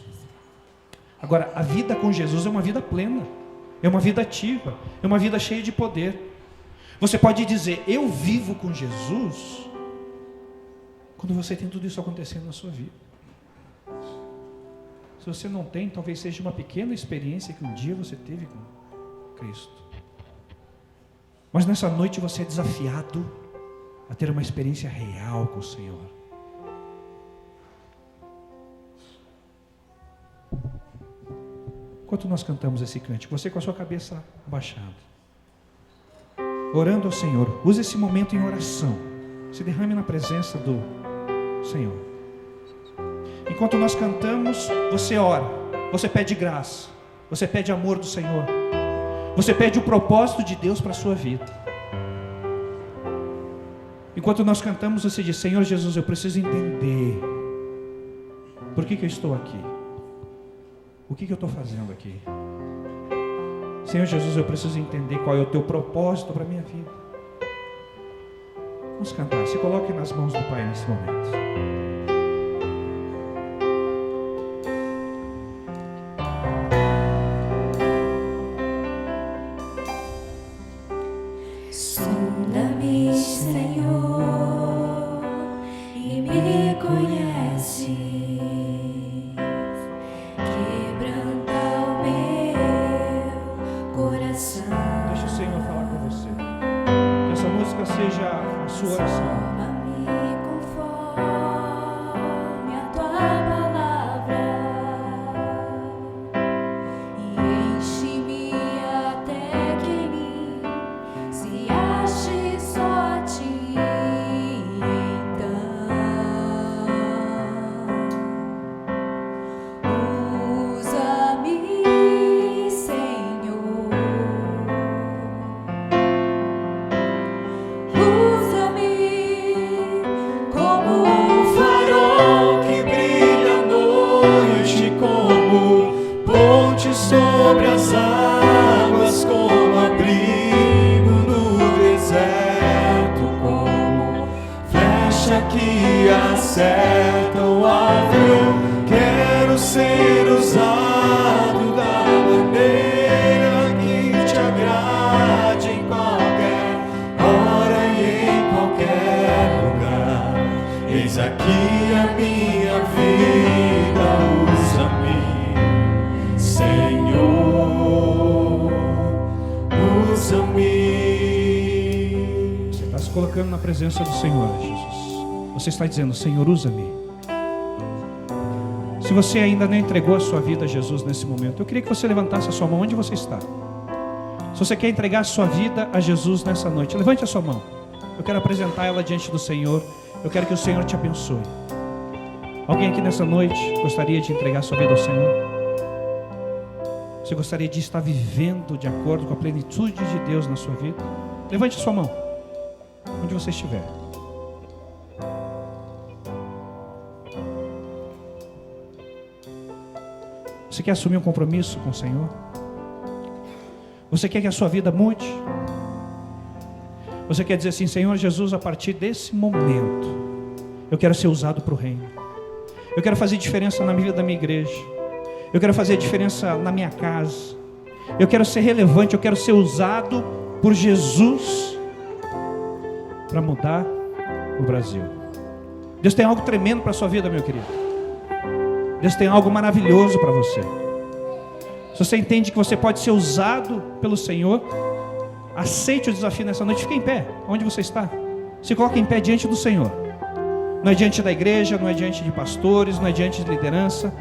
Agora, a vida com Jesus é uma vida plena, é uma vida ativa, é uma vida cheia de poder. Você pode dizer, eu vivo com Jesus, quando você tem tudo isso acontecendo na sua vida. Se você não tem, talvez seja uma pequena experiência que um dia você teve com Cristo. Mas nessa noite você é desafiado a ter uma experiência real com o Senhor. Enquanto nós cantamos esse cântico, você com a sua cabeça abaixada, orando ao Senhor, use esse momento em oração, se derrame na presença do Senhor. Enquanto nós cantamos, você ora, você pede graça, você pede amor do Senhor, você pede o propósito de Deus para a sua vida. Enquanto nós cantamos, você diz, Senhor Jesus, eu preciso entender por que eu estou aqui, o que eu estou fazendo aqui. Senhor Jesus, eu preciso entender qual é o teu propósito para a minha vida. Vamos cantar, se coloque nas mãos do Pai nesse momento. Sonda-me, Senhor, e me conheces. Quebranta o meu coração. Deixa o Senhor falar com você. Que essa música seja a sua oração. Usa-me, usa-me. Você está se colocando na presença do Senhor, Jesus. Você está dizendo: Senhor, usa-me. Se você ainda não entregou a sua vida a Jesus nesse momento, eu queria que você levantasse a sua mão onde você está. Se você quer entregar a sua vida a Jesus nessa noite, levante a sua mão. Eu quero apresentar ela diante do Senhor. Eu quero que o Senhor te abençoe. Alguém aqui nessa noite gostaria de entregar a sua vida ao Senhor? Você gostaria de estar vivendo de acordo com a plenitude de Deus na sua vida? Levante a sua mão, onde você estiver. Você quer assumir um compromisso com o Senhor? Você quer que a sua vida mude? Você quer dizer assim: Senhor Jesus, a partir desse momento, eu quero ser usado para o reino. Eu quero fazer diferença na vida da minha igreja. Eu quero fazer diferença na minha casa. Eu quero ser relevante, eu quero ser usado por Jesus para mudar o Brasil. Deus tem algo tremendo para a sua vida, meu querido. Deus tem algo maravilhoso para você. Se você entende que você pode ser usado pelo Senhor, aceite o desafio nessa noite. Fique em pé, onde você está. Se coloque em pé diante do Senhor. Não é diante da igreja, não é diante de pastores, não é diante de liderança.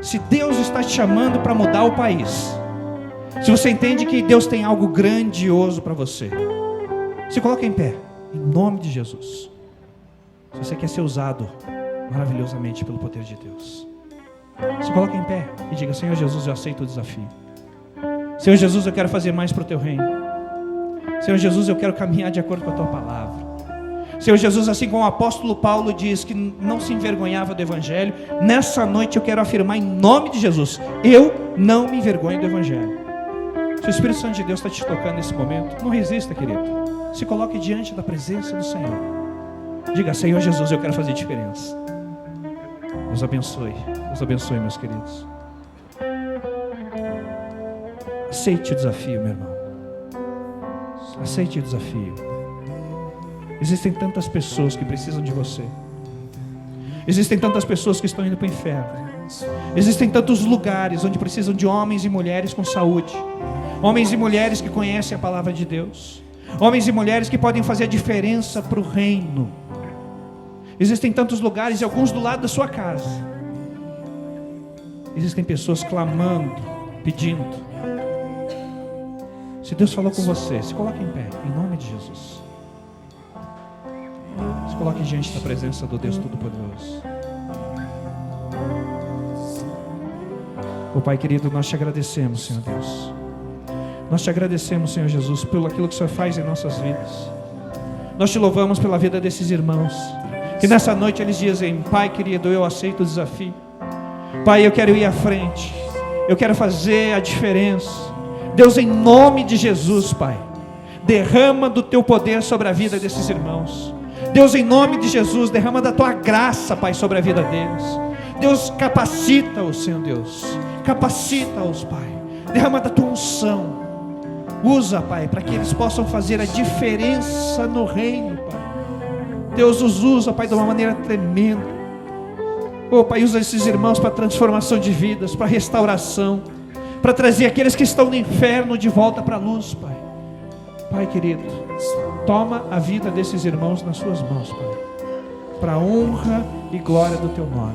Se Deus está te chamando para mudar o país, se você entende que Deus tem algo grandioso para você, se coloque em pé, em nome de Jesus. Se você quer ser usado maravilhosamente pelo poder de Deus, se coloque em pé e diga: Senhor Jesus, eu aceito o desafio. Senhor Jesus, eu quero fazer mais para o teu reino. Senhor Jesus, eu quero caminhar de acordo com a tua palavra. Senhor Jesus, assim como o apóstolo Paulo diz que não se envergonhava do evangelho, nessa noite eu quero afirmar em nome de Jesus: eu não me envergonho do evangelho. Se o Espírito Santo de Deus está te tocando nesse momento, não resista, querido. Se coloque diante da presença do Senhor. Diga: Senhor Jesus, eu quero fazer diferença. Deus abençoe, meus queridos. Aceite o desafio, meu irmão. Aceite o desafio. Existem tantas pessoas que precisam de você. Existem tantas pessoas que estão indo para o inferno. Existem tantos lugares onde precisam de homens e mulheres com saúde. Homens e mulheres que conhecem a palavra de Deus. Homens e mulheres que podem fazer a diferença para o reino. Existem tantos lugares, e alguns do lado da sua casa. Existem pessoas clamando, pedindo. Se Deus falou com você, se coloque em pé, em nome de Jesus. Se coloque diante da presença do Deus Todo-Poderoso. Pai querido, nós te agradecemos, Senhor Deus. Nós te agradecemos, Senhor Jesus, pelo aquilo que o Senhor faz em nossas vidas. Nós te louvamos pela vida desses irmãos, que nessa noite eles dizem: Pai querido, eu aceito o desafio. Pai, eu quero ir à frente. Eu quero fazer a diferença. Deus, em nome de Jesus, Pai, derrama do teu poder sobre a vida desses irmãos. Deus, em nome de Jesus, derrama da tua graça, Pai, sobre a vida deles. Deus, capacita-os, Senhor Deus. Capacita-os, Pai. Derrama da tua unção. Usa, Pai, para que eles possam fazer a diferença no reino, Pai. Deus os usa, Pai, de uma maneira tremenda. Pai, usa esses irmãos para transformação de vidas, para restauração, para trazer aqueles que estão no inferno de volta para a luz, Pai. Pai querido, toma a vida desses irmãos nas suas mãos, Pai, para a honra e glória do teu nome.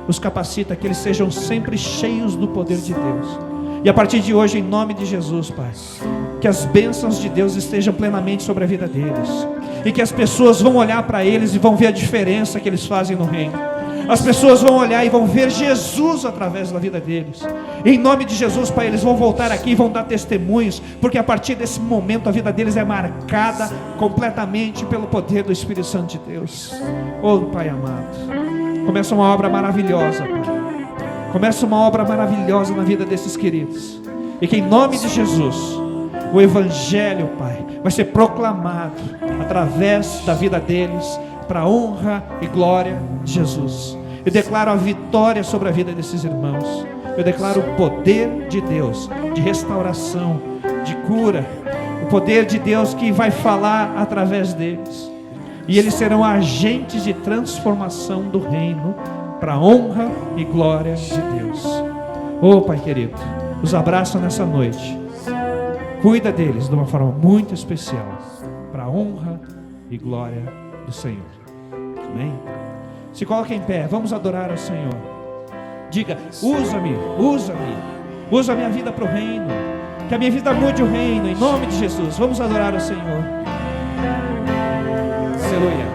Os capacita que eles sejam sempre cheios do poder de Deus. E a partir de hoje, em nome de Jesus, Pai, que as bênçãos de Deus estejam plenamente sobre a vida deles. E que as pessoas vão olhar para eles e vão ver a diferença que eles fazem no reino. As pessoas vão olhar e vão ver Jesus através da vida deles. Em nome de Jesus, Pai, eles vão voltar aqui e vão dar testemunhos, porque a partir desse momento a vida deles é marcada completamente pelo poder do Espírito Santo de Deus. Pai amado, começa uma obra maravilhosa, Pai. Começa uma obra maravilhosa na vida desses queridos. E que em nome de Jesus, o Evangelho, Pai, vai ser proclamado através da vida deles, para a honra e glória de Jesus. Eu declaro a vitória sobre a vida desses irmãos. Eu declaro o poder de Deus, de restauração, de cura. O poder de Deus que vai falar através deles. E eles serão agentes de transformação do reino, para a honra e glória de Deus. Pai querido, os abraço nessa noite Cuida deles de uma forma muito especial, para a honra e glória do Senhor. Amém? Se coloque em pé, vamos adorar ao Senhor. Diga: usa-me, usa-me, usa a minha vida para o reino, que a minha vida mude o reino, em nome de Jesus. Vamos adorar ao Senhor. Aleluia.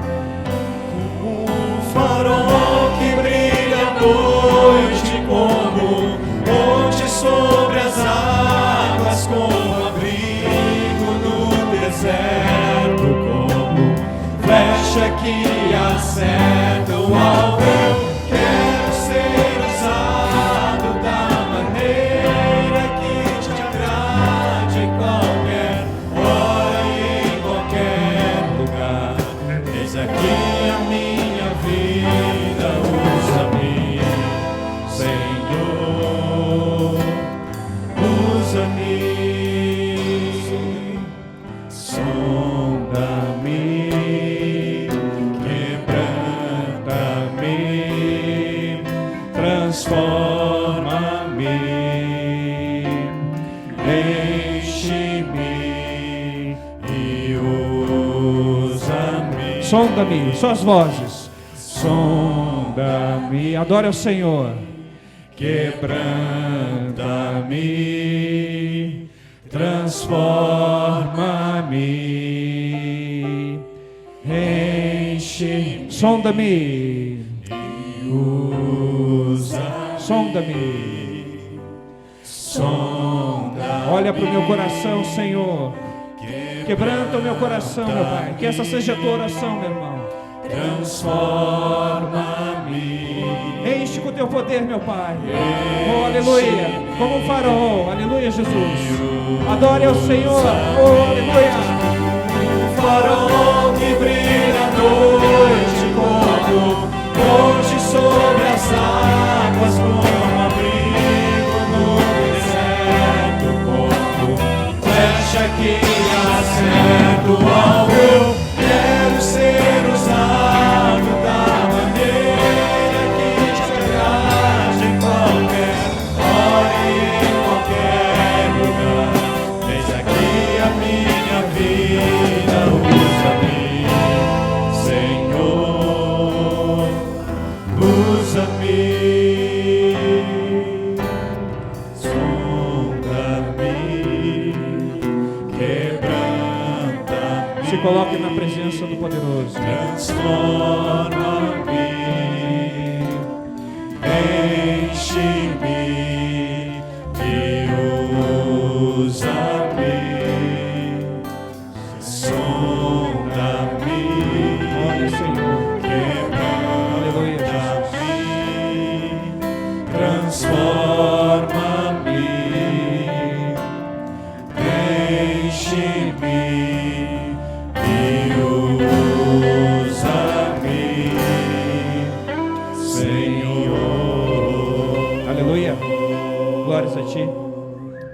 Farol que brilha à noite, como ponte sobre as águas, como abrigo no deserto, como flecha que acerta o alvo. Eu quero ser usado da maneira que te agrade, em qualquer hora e em qualquer lugar. Eis aqui a minha vida, usa-me, Senhor, usa-me, sonda-me, quebranta-me, transforma-me, enche-me e usa-me. Sonda-me, só as vozes. Sonda-me, adore ao Senhor. Quebranta-me, transforma-me, enche-me, Sonda-me, usa-me, sonda-me. sonda-me. Olha para o meu coração, Senhor. Quebranta o meu coração, meu Pai. Que essa seja a tua oração, meu irmão. Transforma-me, Enche com o teu poder, meu Pai. Oh, aleluia. Como um farol. Aleluia, Jesus. Adore ao Senhor. Oh, aleluia. farol que brilha à noite, como ponte sobre as águas, como abrigo no deserto, como flecha que acerta o alvo. Eu quero ser usado da maneira que te agrade, em qualquer hora e em qualquer lugar. Eis aqui a minha vida, usa-me, Senhor, usa-me, sonda-me, quebranta-me. Se coloque na presença do poderoso. Transforma-me, enche-me e usa-me, sonda-me, Olha, Senhor. Aleluia, quebranta-me, transforma-me, enche-me e usa-me, Senhor. Aleluia. Glórias a ti.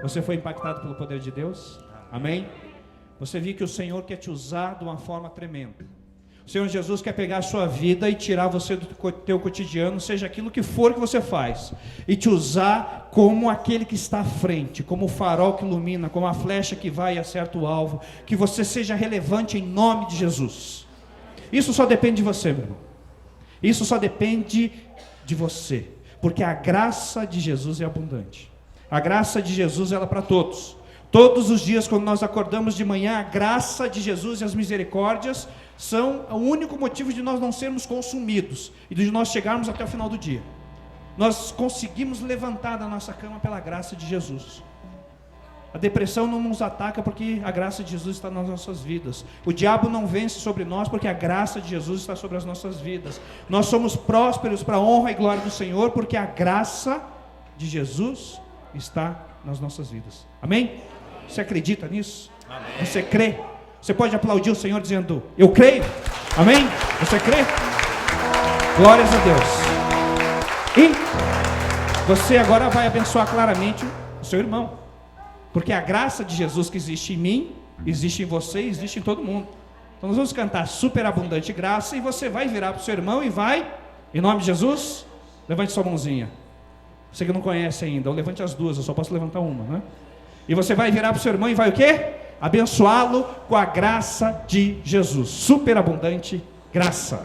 Você foi impactado pelo poder de Deus? Amém? Você viu que o Senhor quer te usar de uma forma tremenda. O Senhor Jesus quer pegar a sua vida e tirar você do teu cotidiano, seja aquilo que for que você faz, e te usar como aquele que está à frente, como o farol que ilumina, como a flecha que vai e acerta o alvo. Que você seja relevante em nome de Jesus. Isso só depende de você, meu irmão. Isso só depende de você, porque a graça de Jesus é abundante. A graça de Jesus ela é para todos. Todos os dias, quando nós acordamos de manhã, a graça de Jesus e as misericórdias são o único motivo de nós não sermos consumidos e de nós chegarmos até o final do dia. Nós conseguimos levantar da nossa cama pela graça de Jesus. A depressão não nos ataca porque a graça de Jesus está nas nossas vidas. O diabo não vence sobre nós porque a graça de Jesus está sobre as nossas vidas. Nós somos prósperos para a honra e glória do Senhor porque a graça de Jesus está nas nossas vidas. Amém? Você acredita nisso? Amém. Você crê? Você pode aplaudir o Senhor dizendo: eu creio. Amém? Você crê? Glórias a Deus. E você agora vai abençoar claramente o seu irmão, porque a graça de Jesus que existe em mim, existe em você, existe em todo mundo. Então nós vamos cantar superabundante graça, e você vai virar para o seu irmão e vai, em nome de Jesus, levante sua mãozinha. Você que não conhece ainda, ou levante as duas, eu só posso levantar uma, né? E você vai virar para o seu irmão e vai o quê? Abençoá-lo com a graça de Jesus. Superabundante graça.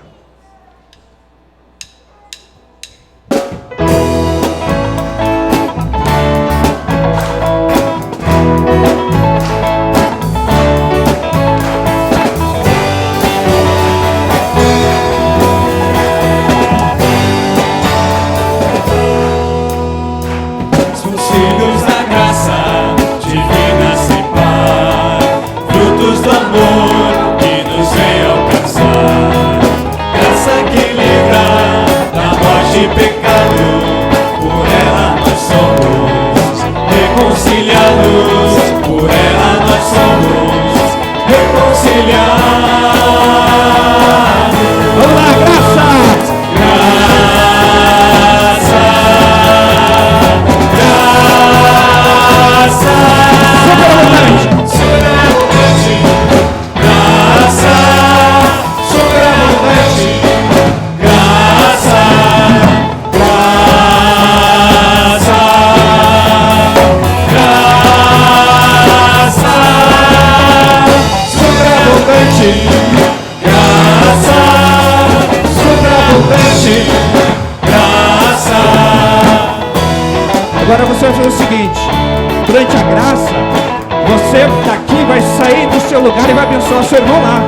Por ela nós somos reconciliados. Vamos lá, graça! Graça, graça, Superabundante! superabundante. Graça, superabundante. Graça, graça. Graça, superabundante, graça. Agora você vai fazer o seguinte: durante a graça, você daqui vai sair do seu lugar e vai abençoar seu irmão lá.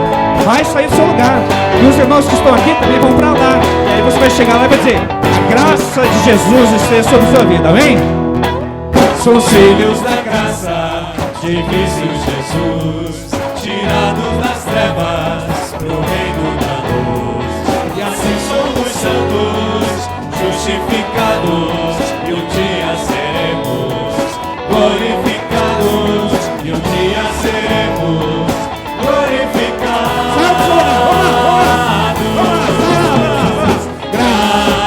Vai sair do seu lugar. E os irmãos que estão aqui também vão para lá. E aí você vai chegar lá e vai dizer: a graça de Jesus esteja sobre a sua vida, amém? Somos filhos da graça de Cristo Jesus, tirados das trevas pro reino da luz. E assim somos santos, justificados, e um dia seremos glorificados, e um dia seremos glorificados.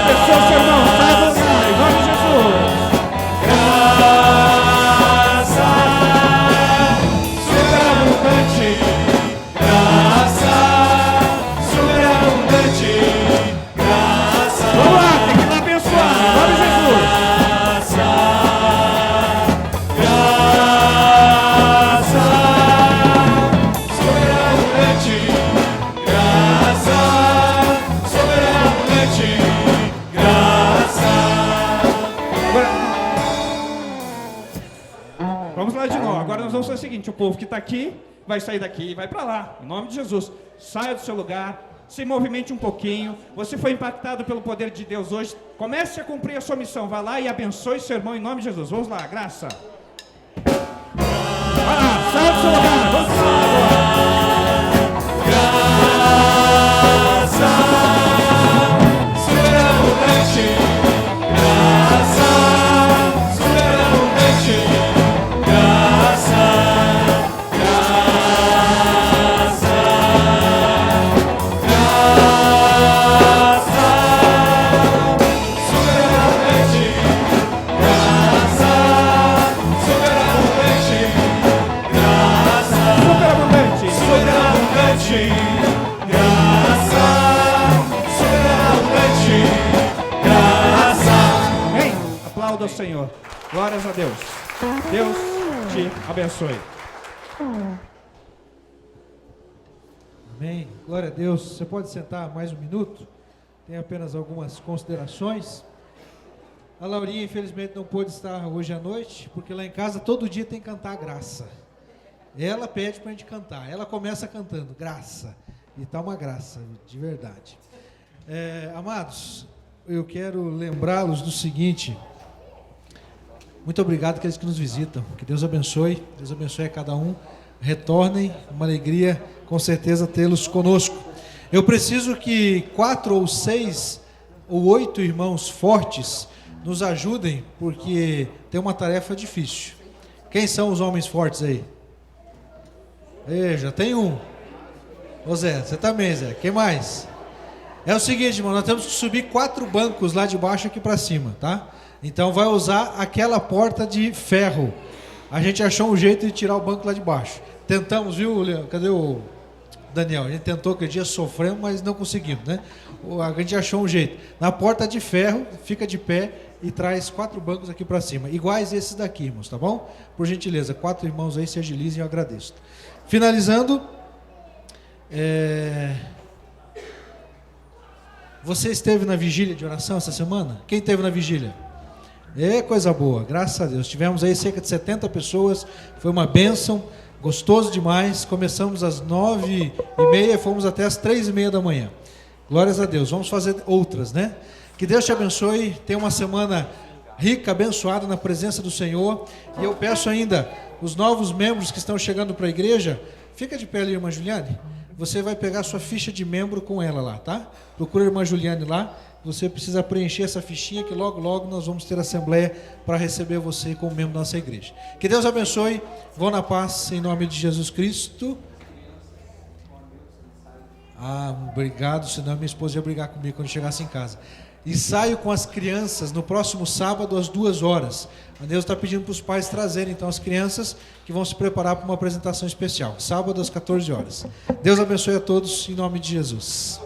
Pessoa, seu irmão, sai do lugar, em nome de Jesus. Graça, superabundante. Graça, superabundante. Graça. Vamos lá, tem que estar abençoado, em nome de Jesus. Graça, superabundante. Graça, superabundante. Graça. Vamos lá de novo. Agora nós vamos fazer o seguinte: o povo que está aqui vai sair daqui e vai para lá, em nome de Jesus. Saia do seu lugar, se movimente um pouquinho. Você foi impactado pelo poder de Deus hoje. Comece a cumprir a sua missão. Vá lá e abençoe seu irmão em nome de Jesus. Vamos lá, graça. Vai lá, saia do seu lugar. Vamos lá agora. Graça, superabundante. Graça, superabundante. Graça, graça, graça, superabundante. Graça, superabundante. Graça, Superabundante. superabundante. Graça, superabundante. Graça. Amém? Aplauda o Senhor. Glórias a Deus. Deus te abençoe. Amém. Glória a Deus. Você pode sentar mais um minuto? Tem apenas algumas considerações. A Laurinha, infelizmente, não pôde estar hoje à noite, porque lá em casa todo dia tem que cantar graça. Ela pede para a gente cantar. Ela começa cantando graça. E tá uma graça, de verdade. Amados, eu quero lembrá-los do seguinte. Muito obrigado àqueles que nos visitam. Que Deus abençoe. Deus abençoe a cada um. Retornem. Uma alegria, com certeza, tê-los conosco. Eu preciso que 4 ou 6 ou 8 irmãos fortes nos ajudem, porque tem uma tarefa difícil. Quem são os homens fortes aí? Já tem um. Ô Zé, você também, Zé. Quem mais? É o seguinte, irmão, nós temos que subir 4 bancos lá de baixo aqui para cima, tá? Então vai usar aquela porta de ferro. A gente achou um jeito de tirar o banco lá de baixo. Tentamos, viu, Leandro? Cadê o Daniel? A gente tentou aquele dia, sofremos, mas não conseguimos, né? A gente achou um jeito. Na porta de ferro, fica de pé e traz 4 bancos aqui para cima. Iguais esses daqui, irmãos, tá bom? Por gentileza, 4 irmãos aí, se agilizem, eu agradeço. Finalizando, você esteve na vigília de oração essa semana? Quem esteve na vigília? Coisa boa, graças a Deus. Tivemos aí cerca de 70 pessoas, foi uma bênção, gostoso demais. Começamos às 9h30, fomos até às 3h30 da manhã. Glórias a Deus, vamos fazer outras, né? Que Deus te abençoe, tenha uma semana rica, abençoada na presença do Senhor. E eu peço ainda, os novos membros que estão chegando para a igreja, fica de pé ali, irmã Juliane. Você vai pegar sua ficha de membro com ela lá, tá? Procura a irmã Juliane lá. Você precisa preencher essa fichinha que logo, logo nós vamos ter assembleia para receber você como membro da nossa igreja. Que Deus abençoe. Vão na paz, em nome de Jesus Cristo. Obrigado, senão minha esposa ia brigar comigo quando chegasse em casa. E saio com as crianças no próximo sábado às 2h. Deus está pedindo para os pais trazerem então as crianças que vão se preparar para uma apresentação especial. Sábado às 14h. Deus abençoe a todos em nome de Jesus.